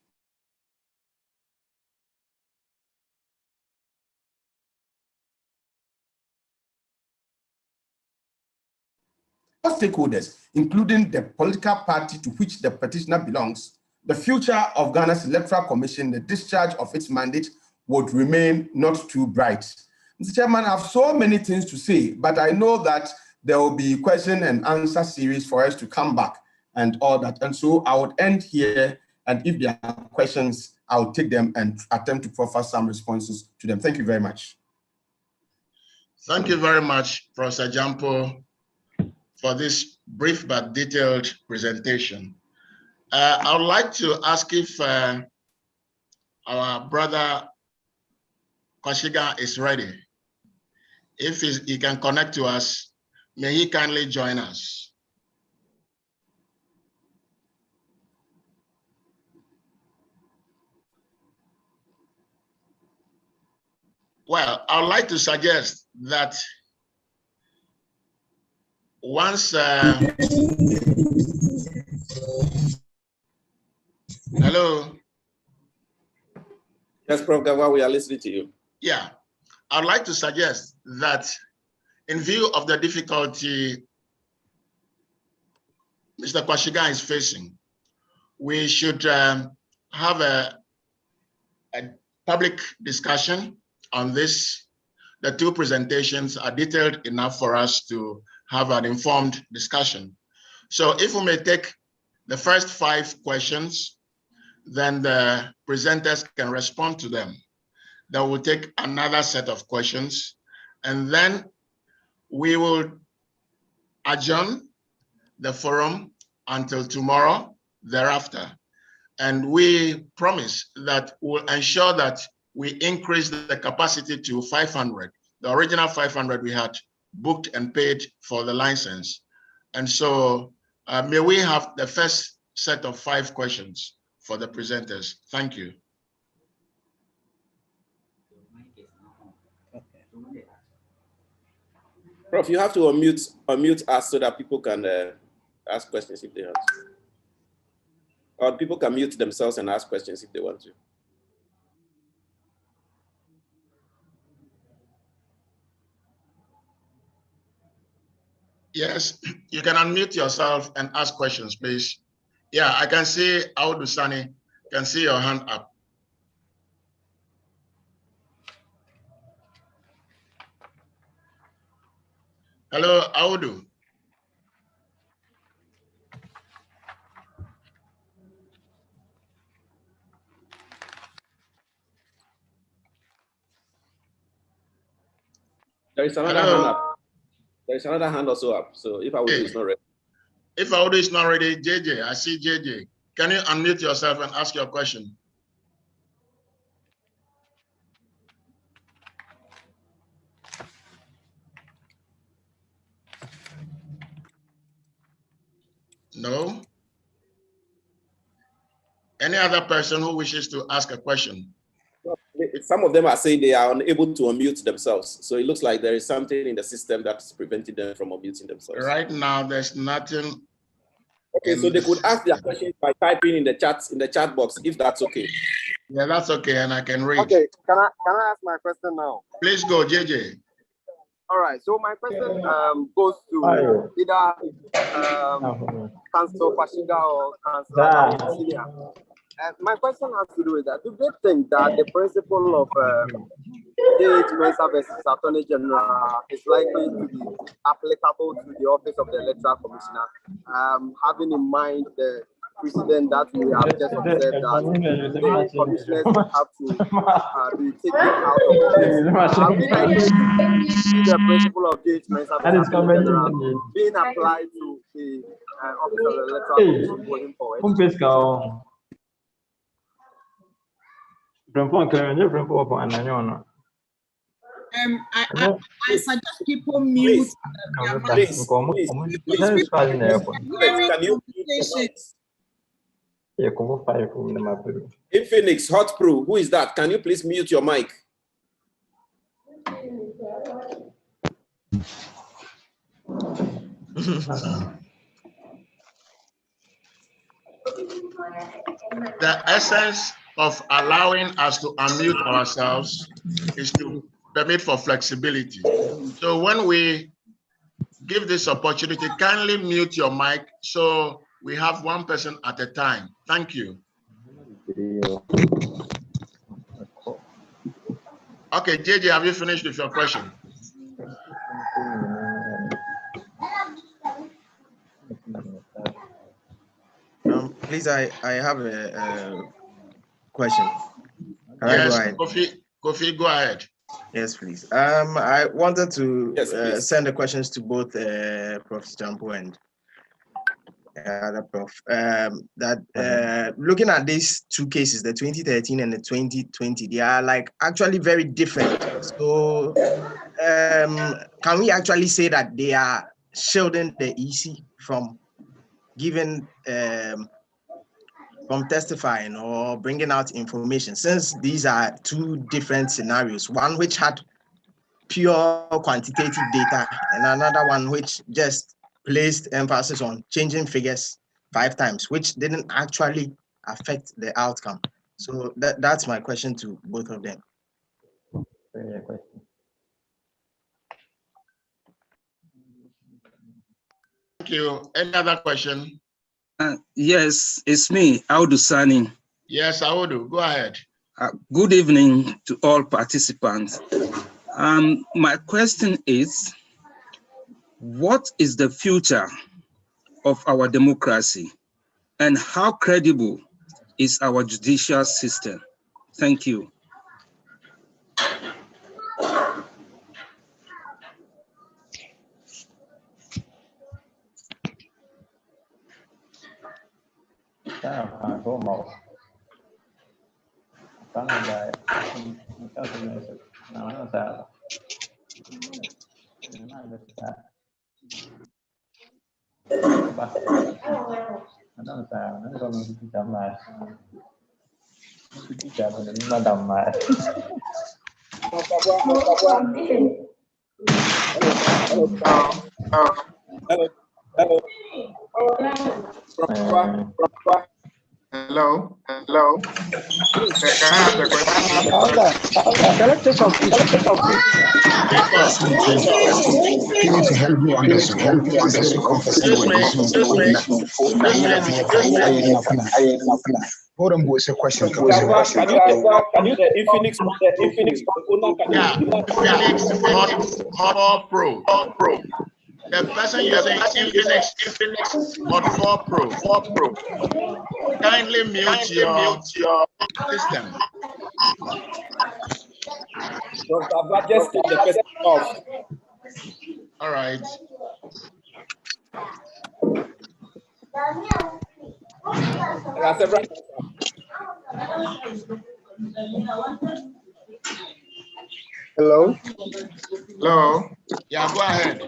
Stakeholders, including the political party to which the petitioner belongs, the future of Ghana's Electoral Commission, the discharge of its mandate would remain not too bright. Mr. Chairman, I have so many things to say, but I know that there will be question and answer series for us to come back and all that. And so I would end here, and if there are questions, I'll take them and attempt to proffer some responses to them. Thank you very much. Thank you very much, Professor Jampo, for this brief but detailed presentation. I would like to ask if our brother Kwashiga is ready. If he can connect to us, may he kindly join us. Well, I would like to suggest that once, hello? Yes, Prof. Gawa, we are listening to you. Yeah, I'd like to suggest that in view of the difficulty Mr. Kwashiga is facing, we should have a public discussion on this. the two presentations are detailed enough for us to have an informed discussion. So if we may take the first 5 questions, then the presenters can respond to them. Then we'll take another set of questions, and then we will adjourn the forum until tomorrow thereafter. And we promise that we'll ensure that we increase the capacity to 500. The original 500 we had booked and paid for the license. And so may we have the first set of 5 questions for the presenters. Thank you. Prof, you have to unmute us so that people can ask questions if they want to. Or people can mute themselves and ask questions if they want to. Yes, you can unmute yourself and ask questions, please. Yeah, I can see Audu Sani, can see your hand up. Hello, Audu. There is another hand up. There is another hand also up. So if Audu is not ready. If Audu is not ready, JJ, I see JJ. Can you unmute yourself and ask your question? No? Any other person who wishes to ask a question? Some of them are saying they are unable to unmute themselves. So it looks like there is something in the system that's preventing them from unmuting themselves. Right now, there's nothing. Okay, so they could ask their questions by typing in the chat box, if that's okay. Yeah, that's okay, and I can read. Okay, can I ask my question now? Please go, JJ. All right, so my question goes to either Councillor Fashiga or Councillor Senior. My question has to do with that. Do they think that the principle of DH Mensa versus Attorney General is likely to be applicable to the office of the Electoral Commissioner, having in mind the precedent that we have just observed that the commissioners have to be taken out of office? Are we likely to see the principle of DH Mensa versus Attorney General being applied to the office of the Electoral Commission going forward? I suggest people mute. Please. Infinix Hot Pro, who is that? Can you please mute your mic? The essence of allowing us to unmute ourselves is to permit for flexibility. So when we give this opportunity, kindly mute your mic so we have one person at a time. Thank you. Okay, JJ, have you finished with your question? Please, I have a question. Yes, Kofi, go ahead. Yes, please. I wanted to send the questions to both Prof. Jampo and other Prof. Looking at these two cases, the 2013 and the 2020, they are like actually very different. So can we actually say that they are shielding the EC from giving from testifying or bringing out information, since these are two different scenarios, one which had pure quantitative data and another one which just placed emphasis on changing figures 5 times, which didn't actually affect the outcome. So that's my question to both of them. Thank you. Any other question? Yes, it's me, Audu Sani. Yes, Audu, go ahead. Good evening to all participants. My question is, what is the future of our democracy and how credible is our judicial system? Thank you. Hello. Hello. Can I ask a question? Can I take some You need to help me understand. Hold on, boy. It's a question. Can you in Phoenix? Yeah, Phoenix Hot Pro. The person using Infinix Hot 4 Pro. Kindly mute your system. Just take the person off. All right. There are several. Hello. Hello. Yeah, go ahead.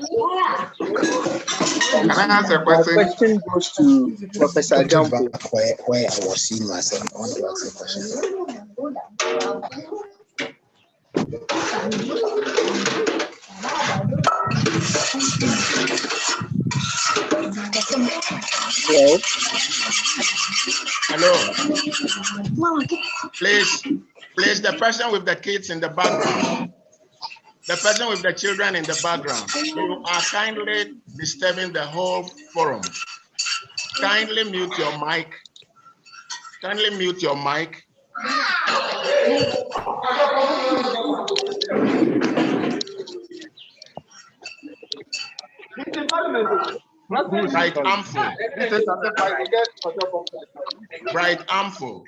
Can I ask a question? My question goes to Professor Jampo. Where I was seeing myself. I want to ask a question. Hello. Please, the person with the kids in the background, the person with the children in the background, you are kindly disturbing the whole forum. Kindly mute your mic. Kindly mute your mic. Right armful. Right armful.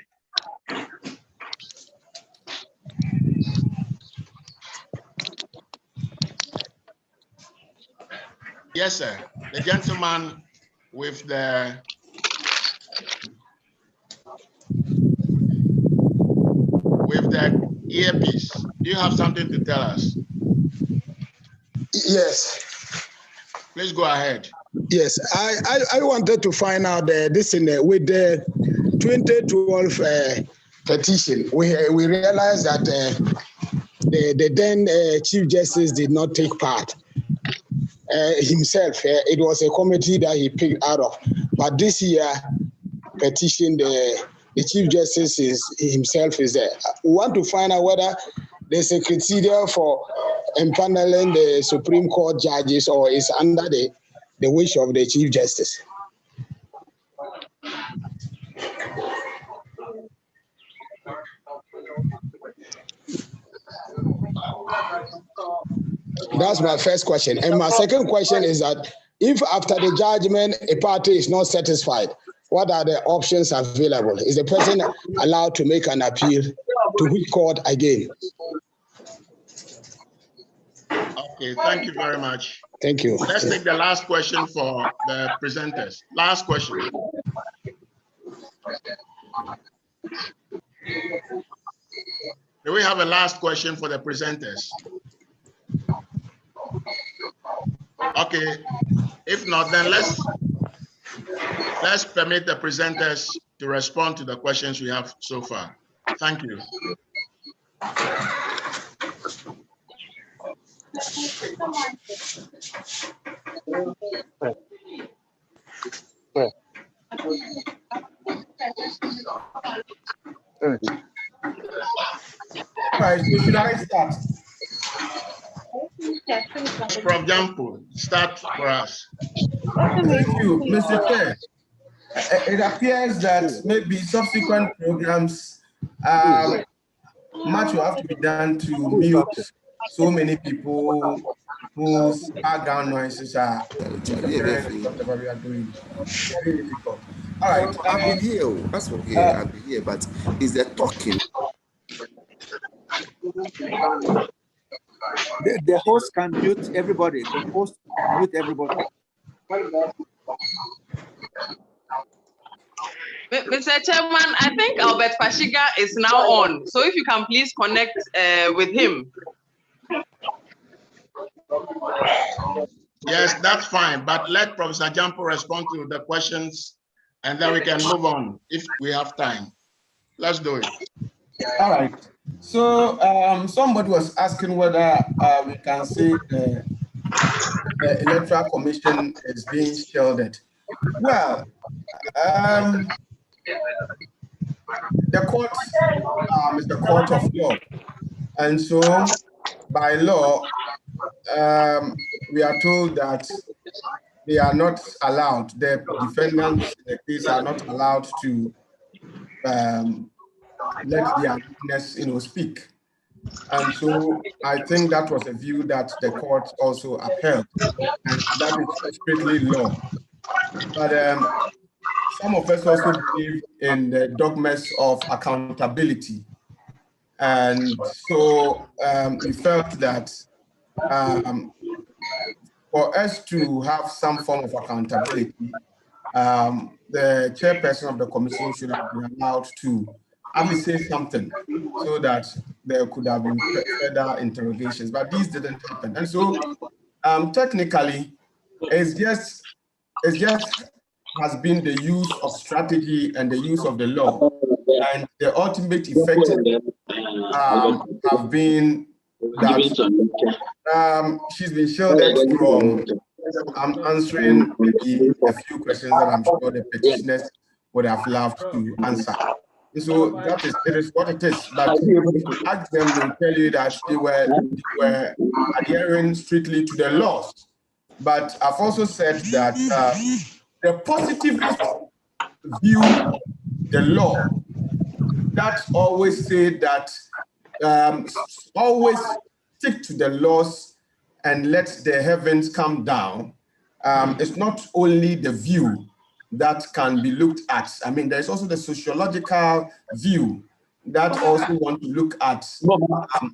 Yes, sir. The gentleman with the earpiece. Do you have something to tell us? Yes. Please go ahead. Yes, I wanted to find out this with the 2012 petition. We realized that the then Chief Justice did not take part himself. It was a committee that he picked out of. But this year, petition, the Chief Justice himself is there. We want to find out whether there's a criteria for empaneling the Supreme Court judges or is under the wish of the Chief Justice. That's my first question. And my second question is that if after the judgment a party is not satisfied, what are the options available? Is the person allowed to make an appeal to which court again? Okay, thank you very much. Thank you. Let's take the last question for the presenters. Last question. Do we have a last question for the presenters? Okay, if not, then let's permit the presenters to respond to the questions we have so far. Thank you. Right, so should I start? Prof. Jampo, start for us. Thank you, Mr. Chair. It appears that maybe subsequent programs, much will have to be done to mute so many people whose background noises are interfering with whatever we are doing. It's very difficult. All right. I'll be here. That's okay. I'll be here. But is there talking? The host can mute everybody. The host mute everybody. Mr. Chairman, I think Albert Fashiga is now on. So if you can please connect with him. Yes, that's fine. But let Professor Jampo respond to the questions, and then we can move on if we have time. Let's do it. All right. So somebody was asking whether we can say the Electoral Commission is being shielded. Well, the court is the court of law, and so by law, we are told that they are not allowed. The defendants in the case are not allowed to let their witness, speak. And so I think that was a view that the court also upheld, and that is strictly law. But some of us also believe in the dogmas of accountability. And so we felt that for us to have some form of accountability, the chairperson of the commission should have been allowed to say something so that there could have been further interrogations, but these didn't happen. And so technically, it's just has been the use of strategy and the use of the law, and the ultimate effect have been that she's been shielded from answering maybe a few questions that I'm sure the petitioners would have loved to answer. So it is what it is. But if you ask them, they'll tell you that they were adhering strictly to the laws. But I've also said that the positivist view the law, that always say that always stick to the laws and let the heavens come down. It's not only the view that can be looked at. I mean, there's also the sociological view that also want to look at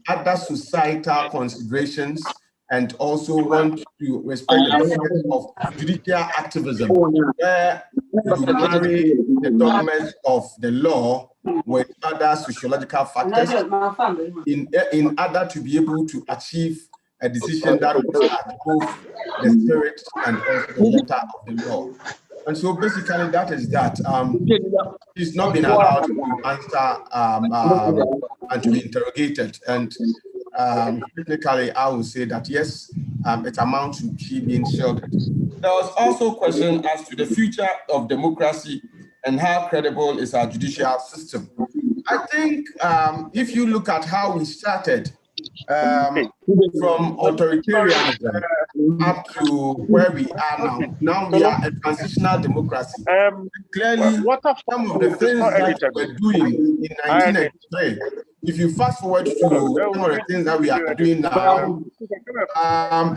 other societal considerations and also want to respect the benefits of judicial activism, where you marry the dogmas of the law with other sociological factors in order to be able to achieve a decision that looks at both the spirit and also the letter of the law. And so basically that is that. He's not been allowed to answer and to be interrogated. And technically, I would say that yes, it amounts to she being shielded. There was also a question as to the future of democracy and how credible is our judicial system. I think if you look at how we started, from authoritarianism up to where we are now. Now we are a transitional democracy. Clearly, some of the things that we were doing in 1993, if you fast forward to some of the things that we are doing now,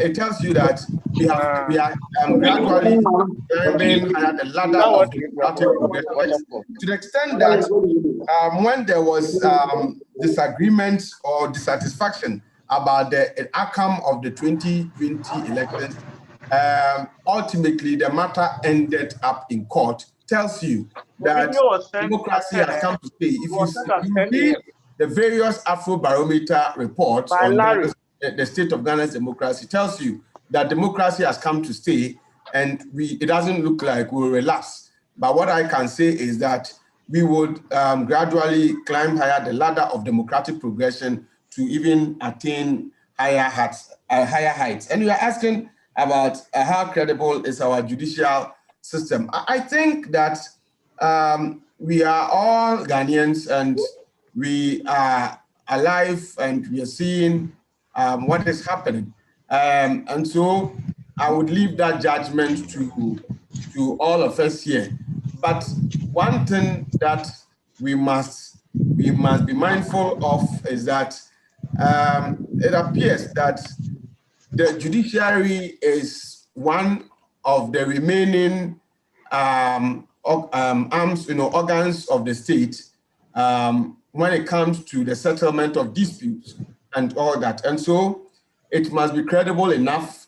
it tells you that we are gradually climbing the ladder of democratic progress, to the extent that when there was disagreement or dissatisfaction about the outcome of the 2020 elections, ultimately the matter ended up in court. Tells you that democracy has come to stay. If you read the various Afrobarometer reports on the state of Ghana's democracy, tells you that democracy has come to stay, and it doesn't look like we'll relapse. But what I can say is that we would gradually climb higher the ladder of democratic progression to even attain higher heights. And you are asking about how credible is our judicial system. I think that we are all Ghanaians and we are alive and we are seeing what is happening. And so I would leave that judgment to all of us here. But one thing that we must be mindful of is that it appears that the judiciary is one of the remaining arms, organs of the state when it comes to the settlement of disputes and all that. And so it must be credible enough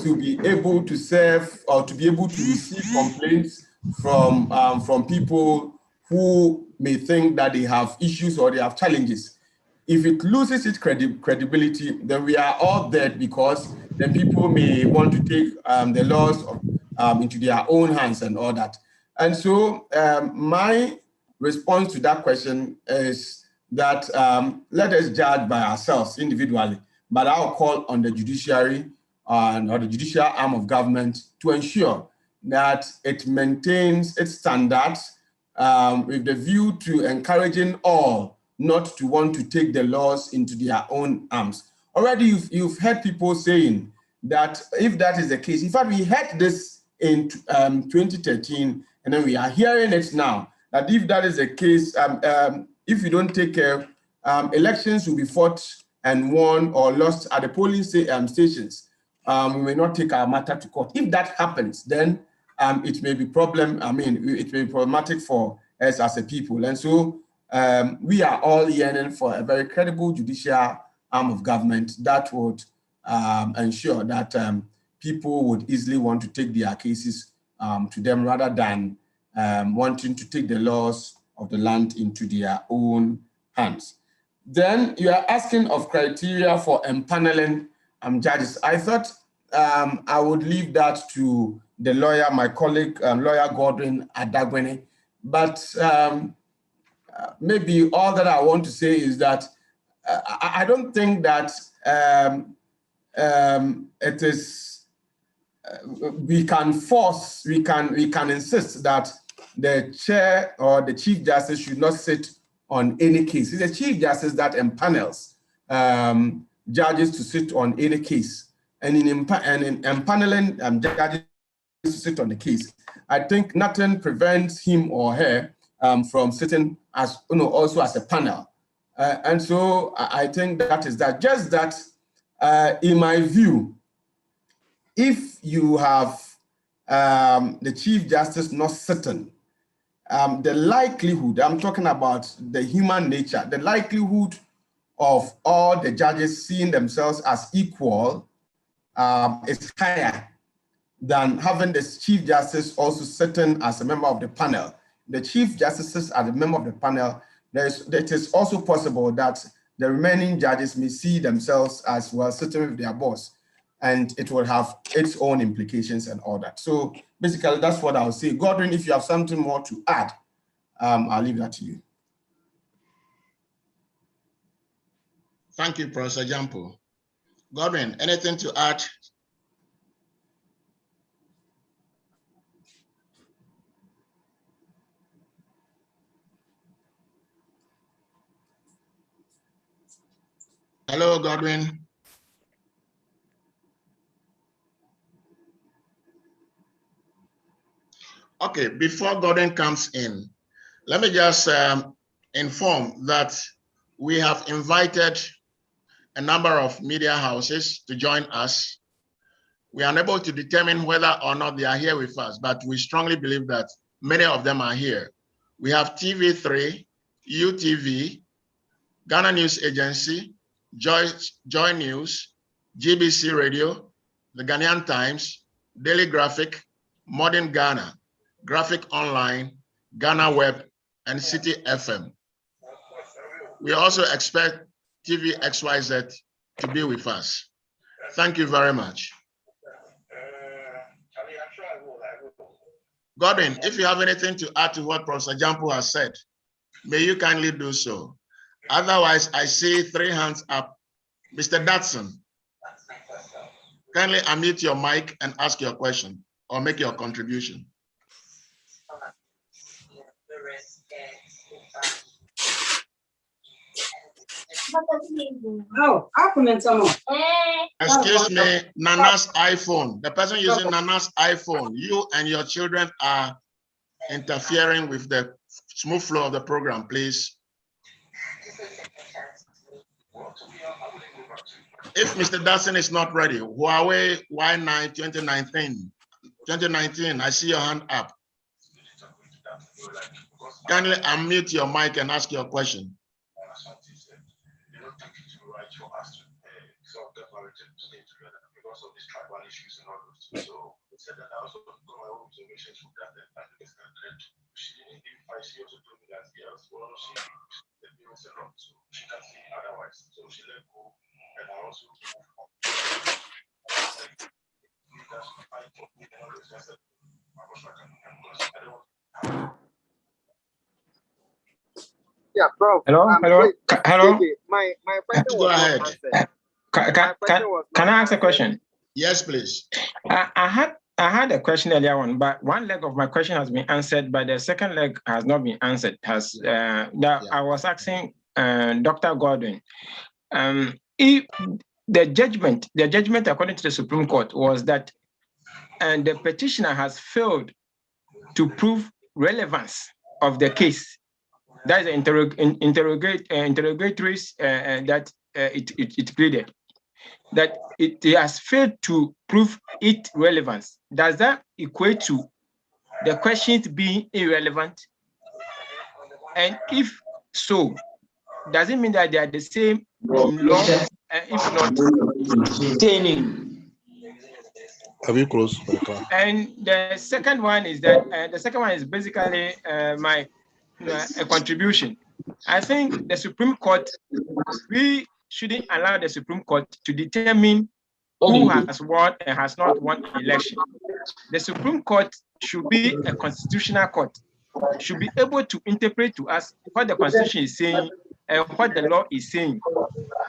to be able to serve or to be able to receive complaints from people who may think that they have issues or they have challenges. If it loses its credibility, then we are all dead, because then people may want to take the laws into their own hands and all that. And so my response to that question is that let us judge by ourselves individually, but I'll call on the judiciary or the judicial arm of government to ensure that it maintains its standards with the view to encouraging all not to want to take the laws into their own arms. Already you've heard people saying that if that is the case, in fact, we heard this in 2013, and then we are hearing it now, that if that is the case, if you don't take care, elections will be fought and won or lost at the polling stations. We may not take our matter to court. If that happens, then it may be it may be problematic for us as a people. And so we are all yearning for a very credible judicial arm of government that would ensure that people would easily want to take their cases to them rather than wanting to take the laws of the land into their own hands. Then you are asking of criteria for empaneling judges. I thought I would leave that to the lawyer, my colleague, lawyer Godwin Adagwene. But maybe all that I want to say is that I don't think that it is, we can insist that the chair or the chief justice should not sit on any case. It's the chief justice that empanels judges to sit on any case. And in empaneling judges to sit on the case, I think nothing prevents him or her from sitting as, also as a panel. And so I think that is that. Just that, in my view, if you have the Chief Justice not sitting, the likelihood, I'm talking about the human nature, the likelihood of all the judges seeing themselves as equal is higher than having the Chief Justice also sitting as a member of the panel. The Chief Justices as a member of the panel, it is also possible that the remaining judges may see themselves as well sitting with their boss, and it will have its own implications and all that. So basically, that's what I'll say. Godwin, if you have something more to add, I'll leave that to you. Thank you, Professor Jampo. Godwin, anything to add? Hello, Godwin. Okay, before Godwin comes in, let me just inform that we have invited a number of media houses to join us. We are unable to determine whether or not they are here with us, but we strongly believe that many of them are here. We have TV3, UTV, Ghana News Agency, Joy News, GBC Radio, the Ghanaian Times, Daily Graphic, Modern Ghana, Graphic Online, Ghana Web, and City FM. We also expect TV XYZ to be with us. Thank you very much. Godwin, if you have anything to add to what Professor Jampo has said, may you kindly do so. Otherwise, I see 3 hands up. Mr. Datsun, kindly unmute your mic and ask your question or make your contribution. Oh, I'll comment some. Excuse me, Nana's iPhone. The person using Nana's iPhone, you and your children are interfering with the smooth flow of the program, please. If Mr. Dawson is not ready, Huawei Y9 2019, I see your hand up. Kindly unmute your mic and ask your question. Yeah, Prof. Hello. Wait, okay. My question Go was ahead. not answered. Can I ask a question? Yes, please. I had a question earlier on, but one leg of my question has been answered, but the second leg has not been answered. I was asking Dr. Gordon, if the judgment according to the Supreme Court was that the petitioner has failed to prove relevance of the case. That is interrogatories that it pleaded. That it has failed to prove its relevance. Does that equate to the questions being irrelevant? And if so, does it mean that they are the same in law? If not, have you closed? And the second one is that basically my a contribution. I think the Supreme Court, we shouldn't allow the Supreme Court to determine who has won and has not won an election. The Supreme Court should be a constitutional court, should be able to interpret to us what the Constitution is saying and what the law is saying.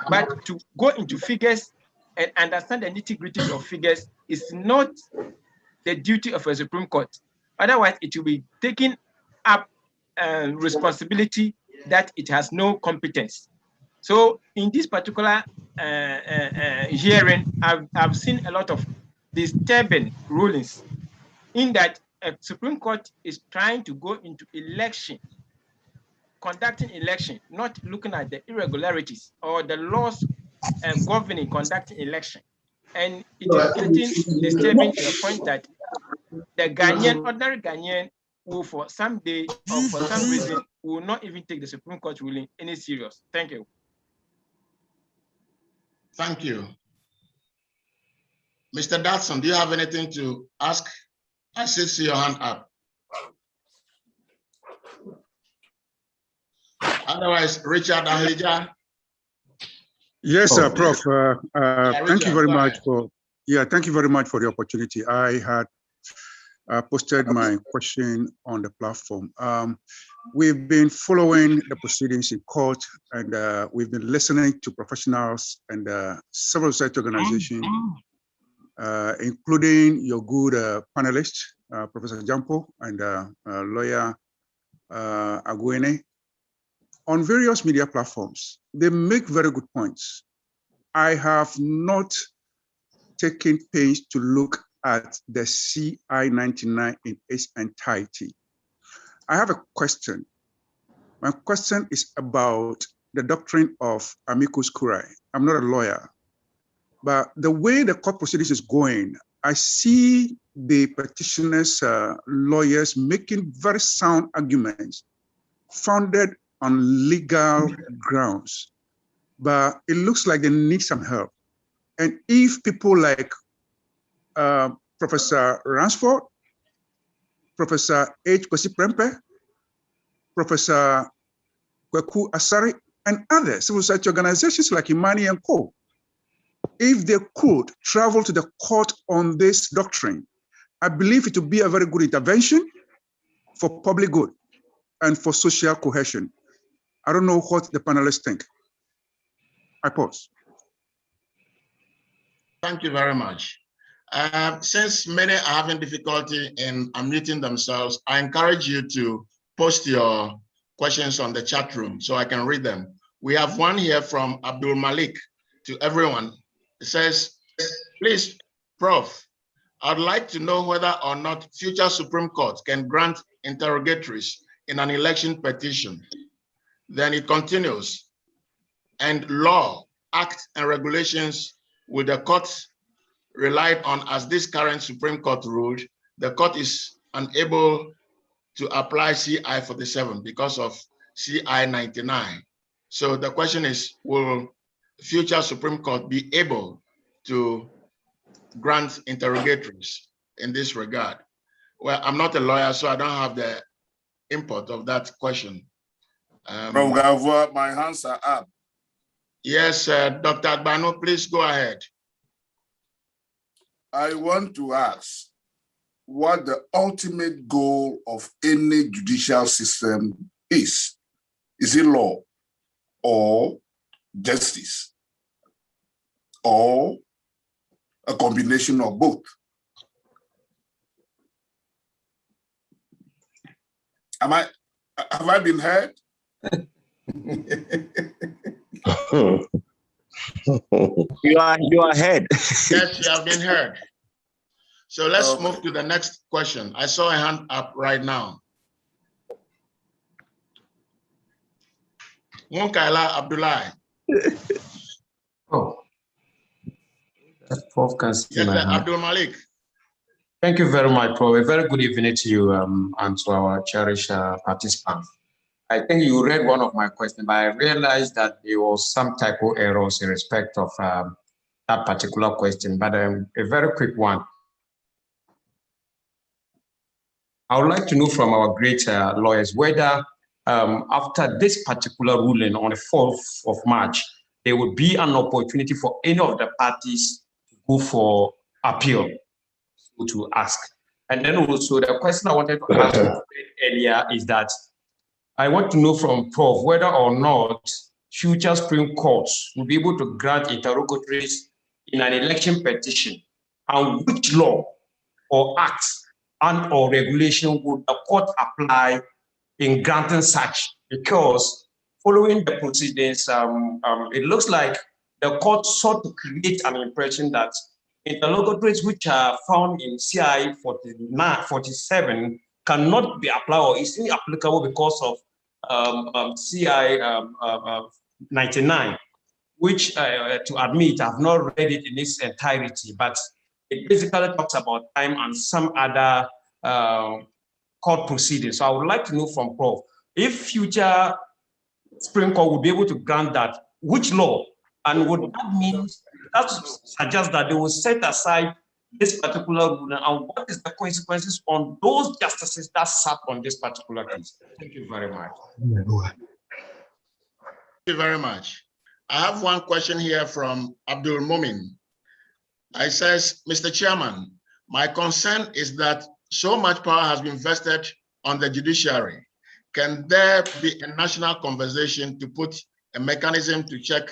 But to go into figures and understand the nitty-gritty of figures is not the duty of a Supreme Court. Otherwise, it will be taking up responsibility that it has no competence. So in this particular hearing, I've seen a lot of disturbing rulings in that a Supreme Court is trying to go into election, conducting election, not looking at the irregularities or the laws governing conducting election. And it is getting disturbing to the point that the ordinary Ghanaian will for some day or for some reason will not even take the Supreme Court ruling any serious. Thank you. Thank you. Mr. Dodson, do you have anything to ask? I see your hand up. Otherwise, Richard Ahija. Yes, Prof. Thank you very much for thank you very much for the opportunity. I had posted my question on the platform. We've been following the proceedings in court, and we've been listening to professionals and civil society organizations, including your good panelists, Professor Jampo and lawyer Aguene, on various media platforms. They make very good points. I have not taken pains to look at the CI-99 in its entirety. I have a question. My question is about the doctrine of amicus curiae. I'm not a lawyer, but the way the court proceedings is going, I see the petitioners' lawyers making very sound arguments founded on legal grounds, but it looks like they need some help. And if people like Professor Ransford, Professor H. Kwesi Prempeh, Professor Kweku Asari, and other civil society organizations like Imani and Co., if they could travel to the court on this doctrine, I believe it would be a very good intervention for public good and for social cohesion. I don't know what the panelists think. I pause. Thank you very much. Since many are having difficulty in unmuting themselves, I encourage you to post your questions on the chat room so I can read them. We have one here from Abdul Malik to everyone. It says, please, Prof, I'd like to know whether or not future Supreme Court can grant interrogatories in an election petition. Then it continues. and law, acts, and regulations will the court relied on as this current Supreme Court ruled, the court is unable to apply CI 47 because of CI 99. So the question is, will future Supreme Court be able to grant interrogatories in this regard? Well, I'm not a lawyer, so I don't have the input of that question. My hands are up. Yes, Dr. Agbano, please go ahead. I want to ask what the ultimate goal of any judicial system is. Is it law or justice or a combination of both? Have I been heard? You are heard. Yes, you have been heard. So let's move to the next question. I saw a hand up right now. Munkaila Abdullahi. Oh, Prof. can see Yes, my hand. Abdul Malik. Thank you very much, Prof. A very good evening to you and to our cherished participants. I think you read one of my questions, but I realized that there was some typo errors in respect of that particular question, but a very quick one. I would like to know from our great lawyers whether after this particular ruling on the 4th of March, there would be an opportunity for any of the parties to go for appeal, to ask. And then also the question I wanted to ask earlier is that I want to know from Prof whether or not future Supreme Courts will be able to grant interrogatories in an election petition, and which law or act and or regulation would the court apply in granting such? Because following the proceedings, it looks like the court sought to create an impression that interrogatories which are found in CI 47 cannot be applied or is inapplicable because of CI 99, which to admit, I've not read it in its entirety, but it basically talks about time and some other court proceedings. So I would like to know from Prof, if future Supreme Court would be able to grant that, which law, and would that mean, that suggests that they will set aside this particular rule, and what is the consequences on those justices that sat on this particular case? Thank you very much. Thank you very much. I have one question here from Abdul Mumin. I says, Mr. Chairman, my concern is that so much power has been vested on the judiciary. Can there be a national conversation to put a mechanism to check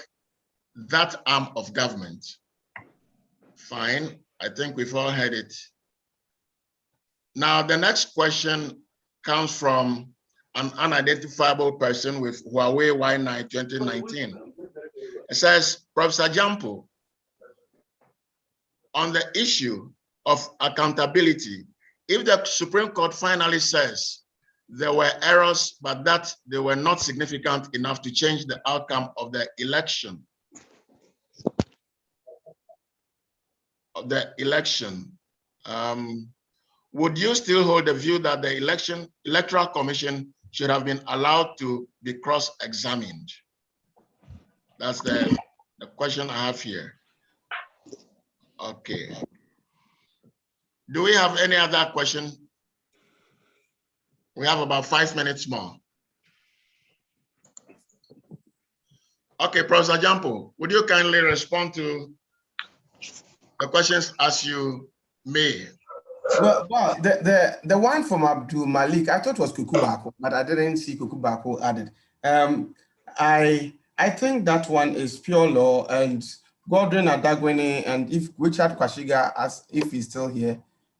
that arm of government? Fine, I think we've all heard it. Now, the next question comes from an unidentifiable person with Huawei Y9 2019. It says, Professor Jampo, on the issue of accountability, if the Supreme Court finally says there were errors, but that they were not significant enough to change the outcome of the election, would you still hold the view that the Electoral Commission should have been allowed to be cross-examined? That's the question I have here. Okay. Do we have any other question? We have about 5 minutes more. Okay, Professor Jampo, would you kindly respond to the questions as you may? Well, the one from Abdul Malik, I thought was Kukubako, but I didn't see Kukubako added. I think that one is pure law, and Godwin Adagwene and if Richard Kwashiga, as if he's still here,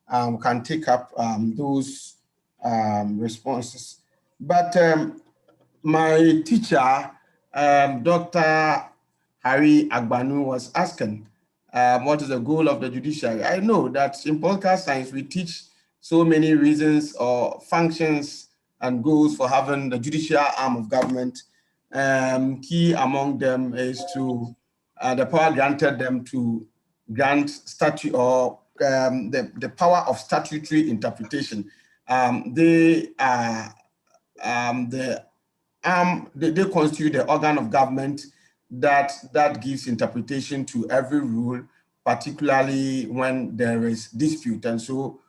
can take up those responses. But my teacher, Dr. Harry Agbanu, was asking, what is the goal of the judiciary? I know that in political science, we teach so many reasons or functions and goals for having the judicial arm of government. Key among them is to the power granted them to grant statute or the power of statutory interpretation. They constitute the organ of government that gives interpretation to every rule, particularly when there is dispute. And so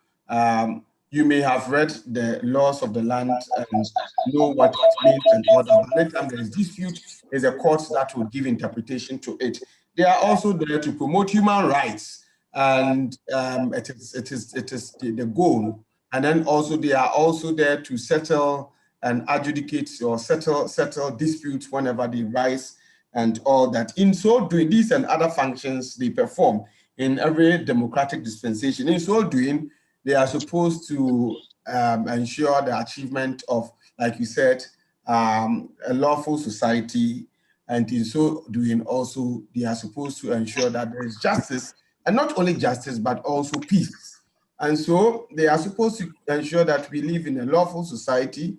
you may have read the laws of the land and know what it means and all that. But anytime there is dispute, there's a court that will give interpretation to it. They are also there to promote human rights, and it is the goal. And then also they are also there to settle and adjudicate or settle disputes whenever they rise and all that. In so doing, these and other functions they perform in every democratic dispensation. In so doing, they are supposed to ensure the achievement of, like you said, a lawful society. And in so doing, also, they are supposed to ensure that there is justice, and not only justice, but also peace. And so they are supposed to ensure that we live in a lawful society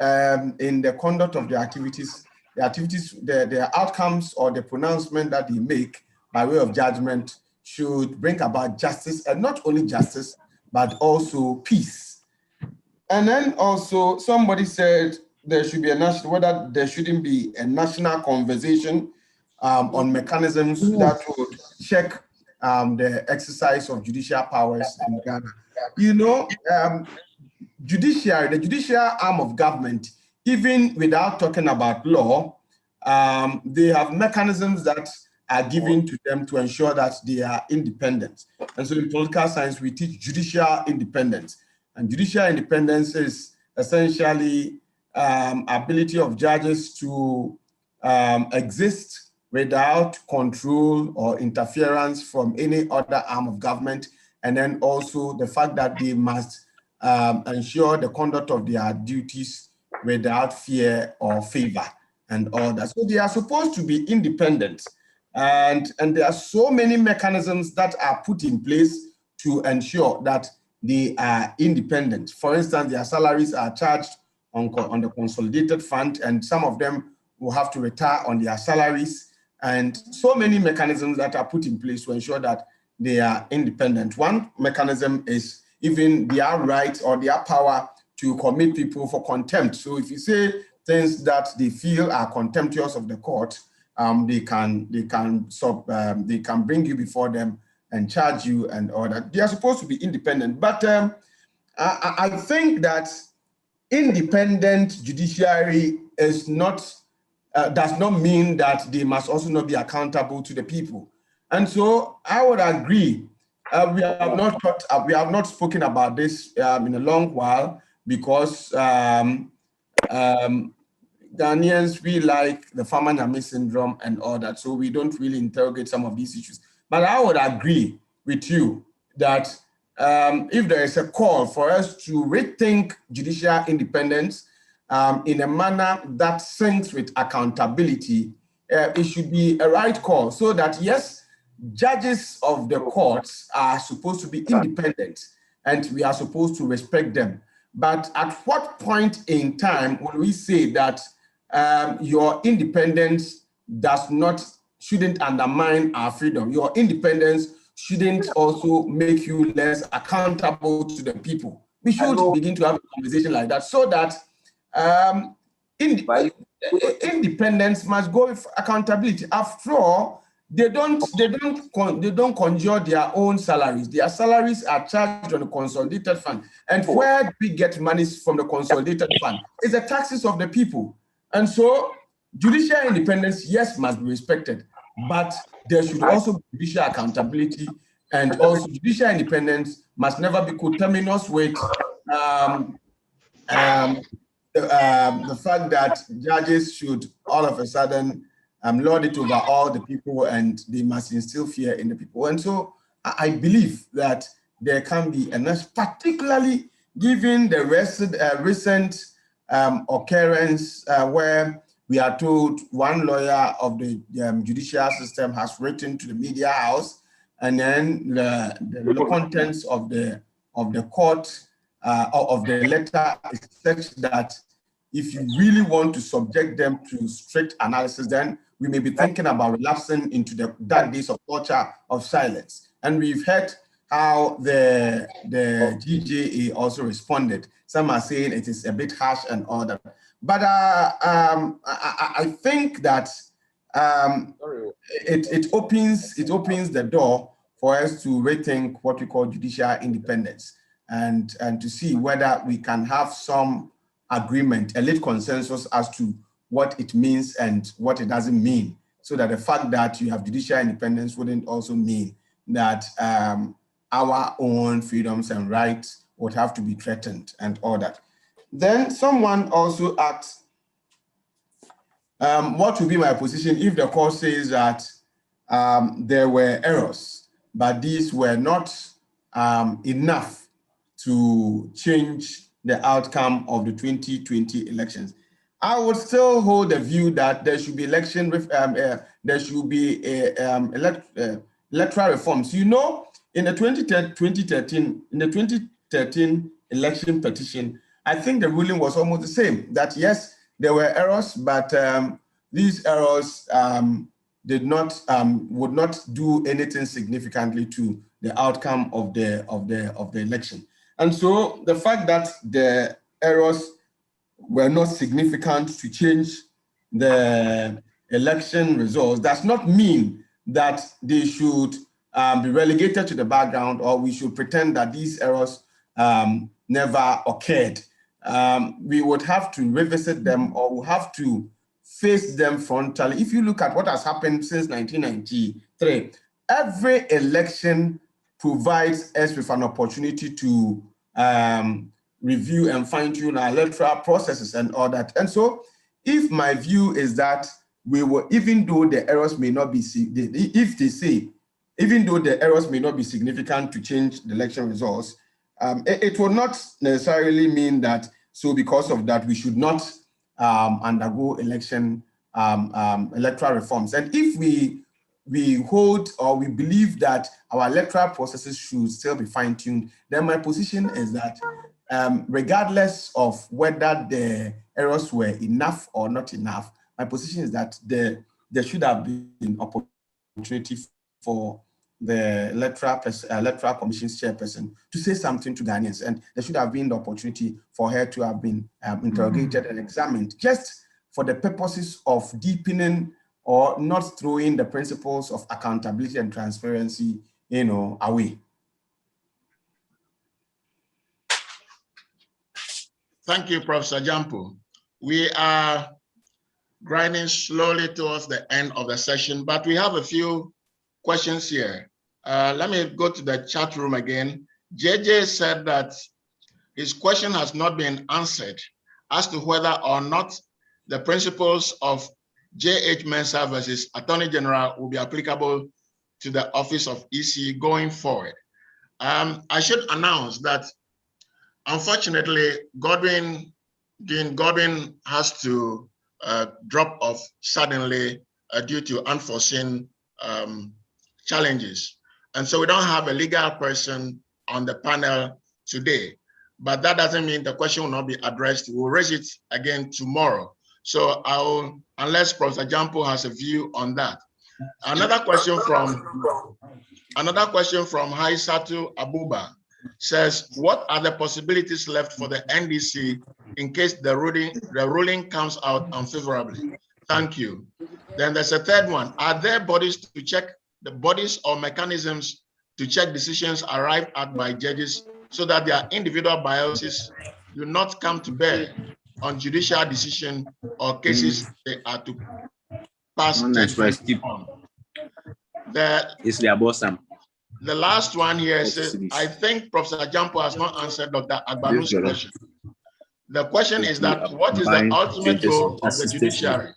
in the conduct of their activities, their outcomes or the pronouncement that they make by way of judgment should bring about justice, and not only justice, but also peace. And then also somebody said there should be whether there shouldn't be a national conversation on mechanisms that would check the exercise of judicial powers in Ghana. You know, the judicial arm of government, even without talking about law, they have mechanisms that are given to them to ensure that they are independent. And so in political science, we teach judicial independence. And judicial independence is essentially ability of judges to exist without control or interference from any other arm of government. And then also the fact that they must ensure the conduct of their duties without fear or favor and all that. So they are supposed to be independent. And there are so many mechanisms that are put in place to ensure that they are independent. For instance, their salaries are charged on the consolidated fund, and some of them will have to retire on their salaries. And so many mechanisms that are put in place to ensure that they are independent. One mechanism is even their right or their power to commit people for contempt. So if you say things that they feel are contemptuous of the court, they can bring you before them and charge you and all that. They are supposed to be independent. But I think that independent judiciary is not does not mean that they must also not be accountable to the people. And so I would agree. We have not spoken about this in a long while because Ghanaians, we like the Farmer Nyame syndrome and all that, so we don't really interrogate some of these issues. But I would agree with you that if there is a call for us to rethink judicial independence in a manner that syncs with accountability, it should be a right call so that, yes, judges of the courts are supposed to be independent and we are supposed to respect them. But at what point in time will we say that your independence shouldn't undermine our freedom? Your independence shouldn't also make you less accountable to the people. We should begin to have a conversation like that so that independence must go with accountability. After all, they don't conjure their own salaries. Their salaries are charged on the consolidated fund. And where do we get money from the consolidated fund? It's the taxes of the people. And so judicial independence, yes, must be respected, but there should also be judicial accountability, and also judicial independence must never be coterminous with the fact that judges should all of a sudden lord it over all the people and they must instill fear in the people. And so I believe that there can be, and that's particularly given the recent occurrence where we are told one lawyer of the judicial system has written to the media house, and then the contents of the court of the letter is such that if you really want to subject them to strict analysis, then we may be thinking about relapsing into the dark days of culture of silence. And we've heard how the GJA also responded. Some are saying it is a bit harsh and all that. But I think that it opens the door for us to rethink what we call judicial independence and to see whether we can have some agreement, a lit consensus as to what it means and what it doesn't mean, so that the fact that you have judicial independence wouldn't also mean that our own freedoms and rights would have to be threatened and all that. Then someone also asked, what would be my position if the court says that there were errors, but these were not enough to change the outcome of the 2020 elections? I would still hold the view that there should be electoral reforms. You know, in the 2013 election petition, I think the ruling was almost the same, that yes, there were errors, but these errors would not do anything significantly to the outcome of the election. And so the fact that the errors were not significant to change the election results does not mean that they should be relegated to the background, or we should pretend that these errors never occurred. We would have to revisit them, or we'll have to face them frontally. If you look at what has happened since 1993, every election provides us with an opportunity to review and fine-tune our electoral processes and all that. And so if my view is that we will, even though the errors may not be, if they say, even though the errors may not be significant to change the election results, it will not necessarily mean that, so because of that, we should not undergo electoral reforms. And if we hold, or we believe that our electoral processes should still be fine-tuned, then my position is that regardless of whether the errors were enough or not enough, my position is that there should have been opportunity for the electoral commission's chairperson to say something to Ghanaians, and there should have been the opportunity for her to have been interrogated and examined, just for the purposes of deepening or not throwing the principles of accountability and transparency, away. Thank you, Professor Jampo. We are grinding slowly towards the end of the session, but we have a few questions here. Let me go to the chat room again. JJ said that his question has not been answered as to whether or not the principles of J.H. Mensah versus Attorney General will be applicable to the office of EC going forward. I should announce that, unfortunately, Dean Godwin has to drop off suddenly due to unforeseen challenges. And so we don't have a legal person on the panel today, but that doesn't mean the question will not be addressed. We'll raise it again tomorrow. So unless Professor Jampo has a view on that. Another question from Haisatu Abuba says, what are the possibilities left for the NDC in case the ruling comes out unfavorably? Thank you. Then there's a third one. Are there bodies to check, the bodies or mechanisms to check decisions arrived at by judges so that their individual biases do not come to bear on judicial decision or cases they are to pass judgment on? The last one here says, I think Professor Jampo has not answered Dr. Agbanu's question. The question is that what is the ultimate goal of the judiciary?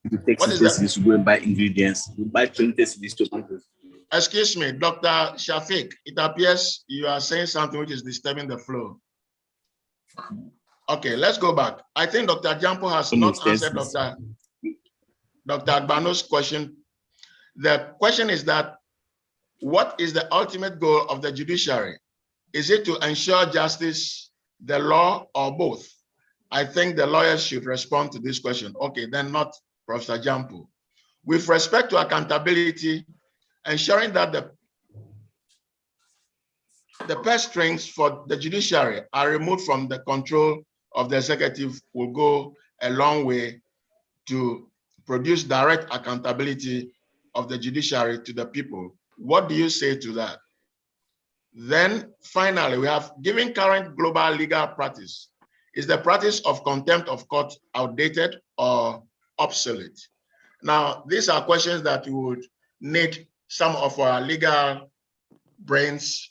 What is that? Go and buy ingredients. You buy 20 cities tomatoes. Excuse me, Dr. Shafiq, it appears you are saying something which is disturbing the flow. Okay, let's go back. I think Dr. Jampo has not answered Dr. Agbanu's question. The question is that, what is the ultimate goal of the judiciary? Is it to ensure justice, the law, or both? I think the lawyers should respond to this question. Okay, then not Professor Jampo. With respect to accountability, ensuring that the purse strings for the judiciary are removed from the control of the executive will go a long way to produce direct accountability of the judiciary to the people. What do you say to that? Then finally, we have, given current global legal practice, is the practice of contempt of court outdated or obsolete? Now, these are questions that we would need some of our legal brains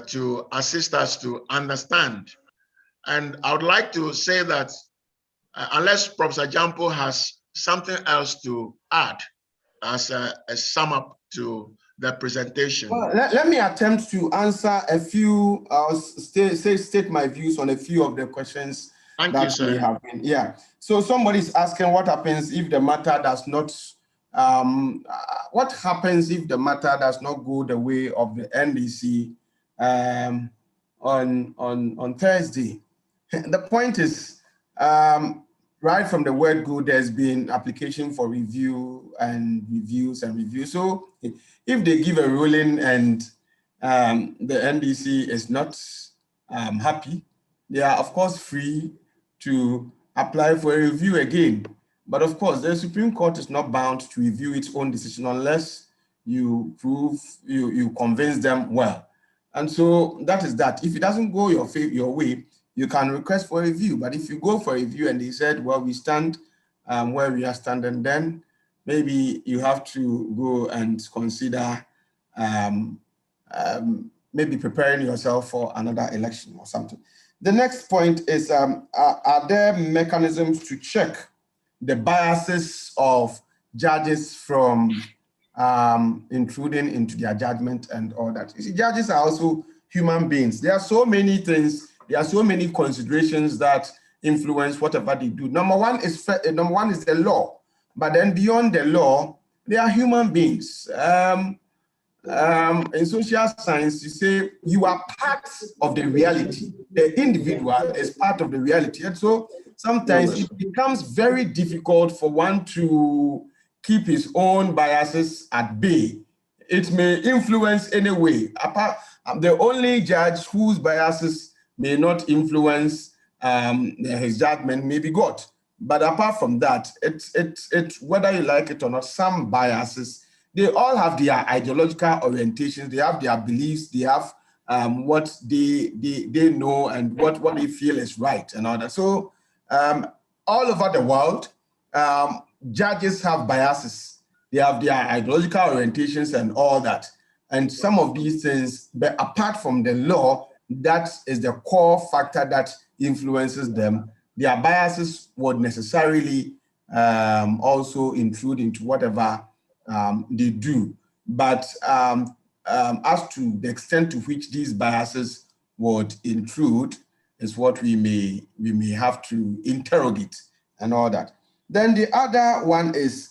to assist us to understand. And I would like to say that unless Professor Jampo has something else to add as a sum up to the presentation. Well, let me attempt to answer a few, state my views on a few of the questions that may have been. Yeah. So somebody's asking what happens if the matter does not, what happens if the matter does not go the way of the NDC on Thursday? The point is, right from the word go, there's been application for review and reviews and reviews. So if they give a ruling and the NDC is not happy, they are of course free to apply for a review again. But of course, the Supreme Court is not bound to review its own decision unless you prove, you convince them well. And so that is that. If it doesn't go your way, you can request for a review. But if you go for a review and they said, well, we stand where we are standing, then maybe you have to go and consider maybe preparing yourself for another election or something. The next point is, are there mechanisms to check the biases of judges from intruding into their judgment and all that? You see, judges are also human beings. There are so many things, there are so many considerations that influence whatever they do. Number one is the law, but then beyond the law, they are human beings. In social science, you say you are part of the reality. The individual is part of the reality. And so sometimes it becomes very difficult for one to keep his own biases at bay. It may influence anyway. The only judge whose biases may not influence his judgment may be God. But apart from that, it's whether you like it or not, some biases, they all have their ideological orientations, they have their beliefs, they have what they know and what they feel is right and all that. So all over the world, judges have biases. They have their ideological orientations and all that. And some of these things, but apart from the law, that is the core factor that influences them. Their biases would necessarily also intrude into whatever they do. But as to the extent to which these biases would intrude is what we may have to interrogate and all that. Then the other one is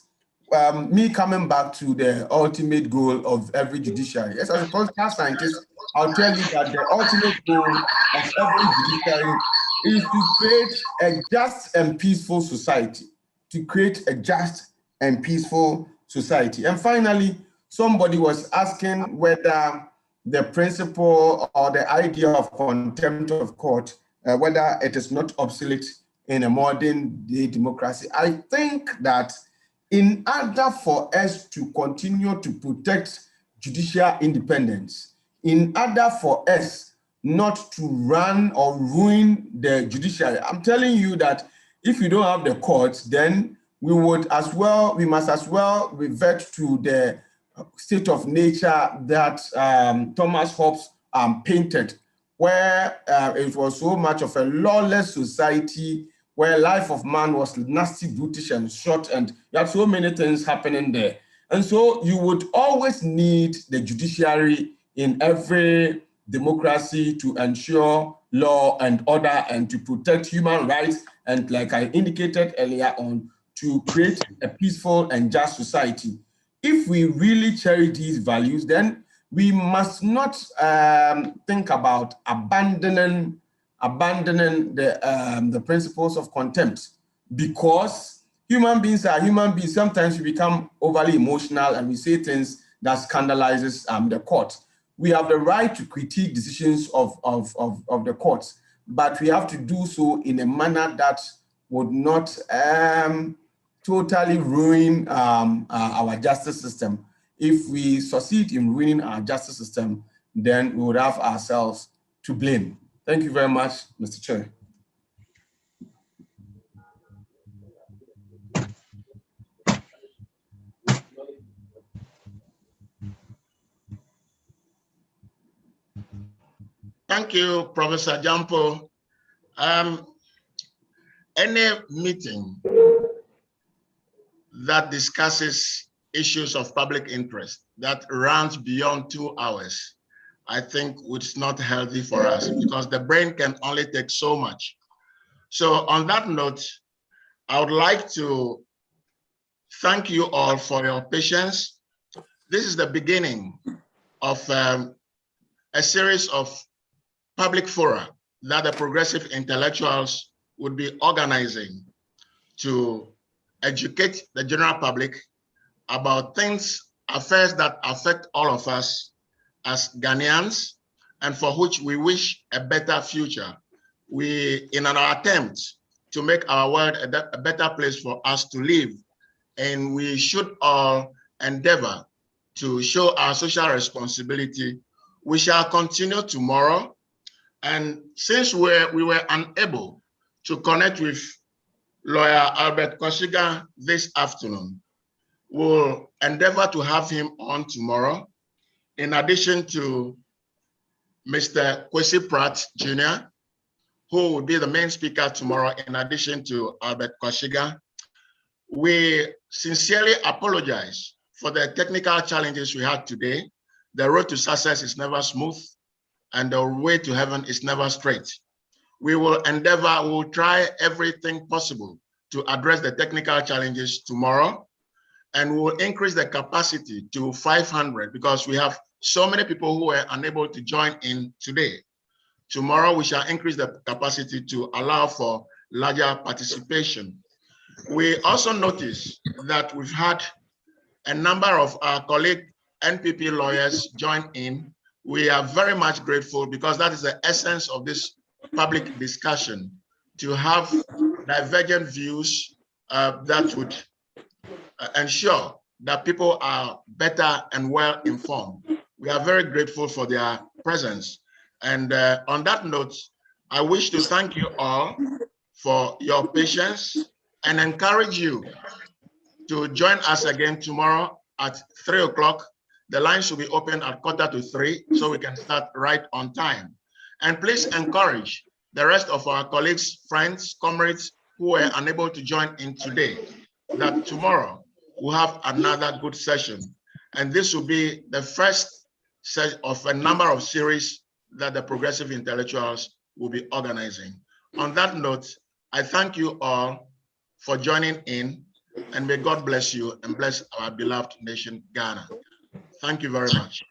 me coming back to the ultimate goal of every judiciary. As a political scientist, I'll tell you that the ultimate goal of every judiciary is to create a just and peaceful society, to create a just and peaceful society. And finally, somebody was asking whether the principle or the idea of contempt of court, whether it is not obsolete in a modern day democracy. I think that in order for us to continue to protect judicial independence, in order for us not to run or ruin the judiciary, I'm telling you that if you don't have the courts, then we must as well revert to the state of nature that Thomas Hobbes painted, where it was so much of a lawless society, where life of man was nasty, brutish, and short, and you have so many things happening there. And so you would always need the judiciary in every democracy to ensure law and order and to protect human rights, and like I indicated earlier on, to create a peaceful and just society. If we really cherish these values, then we must not think about abandoning abandoning the principles of contempt, because human beings are human beings. Sometimes we become overly emotional and we say things that scandalizes the court. We have the right to critique decisions of the courts, but we have to do so in a manner that would not totally ruin our justice system. If we succeed in ruining our justice system, then we would have ourselves to blame. Thank you very much, Mr. Chair. Thank you, Professor Jampo. Any meeting that discusses issues of public interest that runs beyond 2 hours, I think it's not healthy for us, because the brain can only take so much. So on that note, I would like to thank you all for your patience. This is the beginning of a series of public fora that the progressive intellectuals would be organizing to educate the general public about affairs that affect all of us as Ghanaians, and for which we wish a better future. In our attempt to make our world a better place for us to live, and we should all endeavor to show our social responsibility. We shall continue tomorrow. And since we were unable to connect with Lawyer Albert Kwashiga this afternoon, we'll endeavor to have him on tomorrow, in addition to Mr. Kwesi Pratt Jr., who will be the main speaker tomorrow, in addition to Albert Kwashiga. We sincerely apologize for the technical challenges we had today. The road to success is never smooth, and the way to heaven is never straight. We will endeavor, we'll try everything possible to address the technical challenges tomorrow, and we will increase the capacity to 500, because we have so many people who were unable to join in today. Tomorrow, we shall increase the capacity to allow for larger participation. We also notice that we've had a number of our colleague NPP lawyers join in. We are very much grateful, because that is the essence of this public discussion, to have divergent views that would ensure that people are better and well informed. We are very grateful for their presence. And on that note, I wish to thank you all for your patience and encourage you to join us again tomorrow at 3 o'clock. The lines will be open at 2:45, so we can start right on time. And please encourage the rest of our colleagues, friends, comrades who were unable to join in today, that tomorrow we'll have another good session. And this will be the first set of a number of series that the progressive intellectuals will be organizing. On that note, I thank you all for joining in, and may God bless you and bless our beloved nation, Ghana. Thank you very much.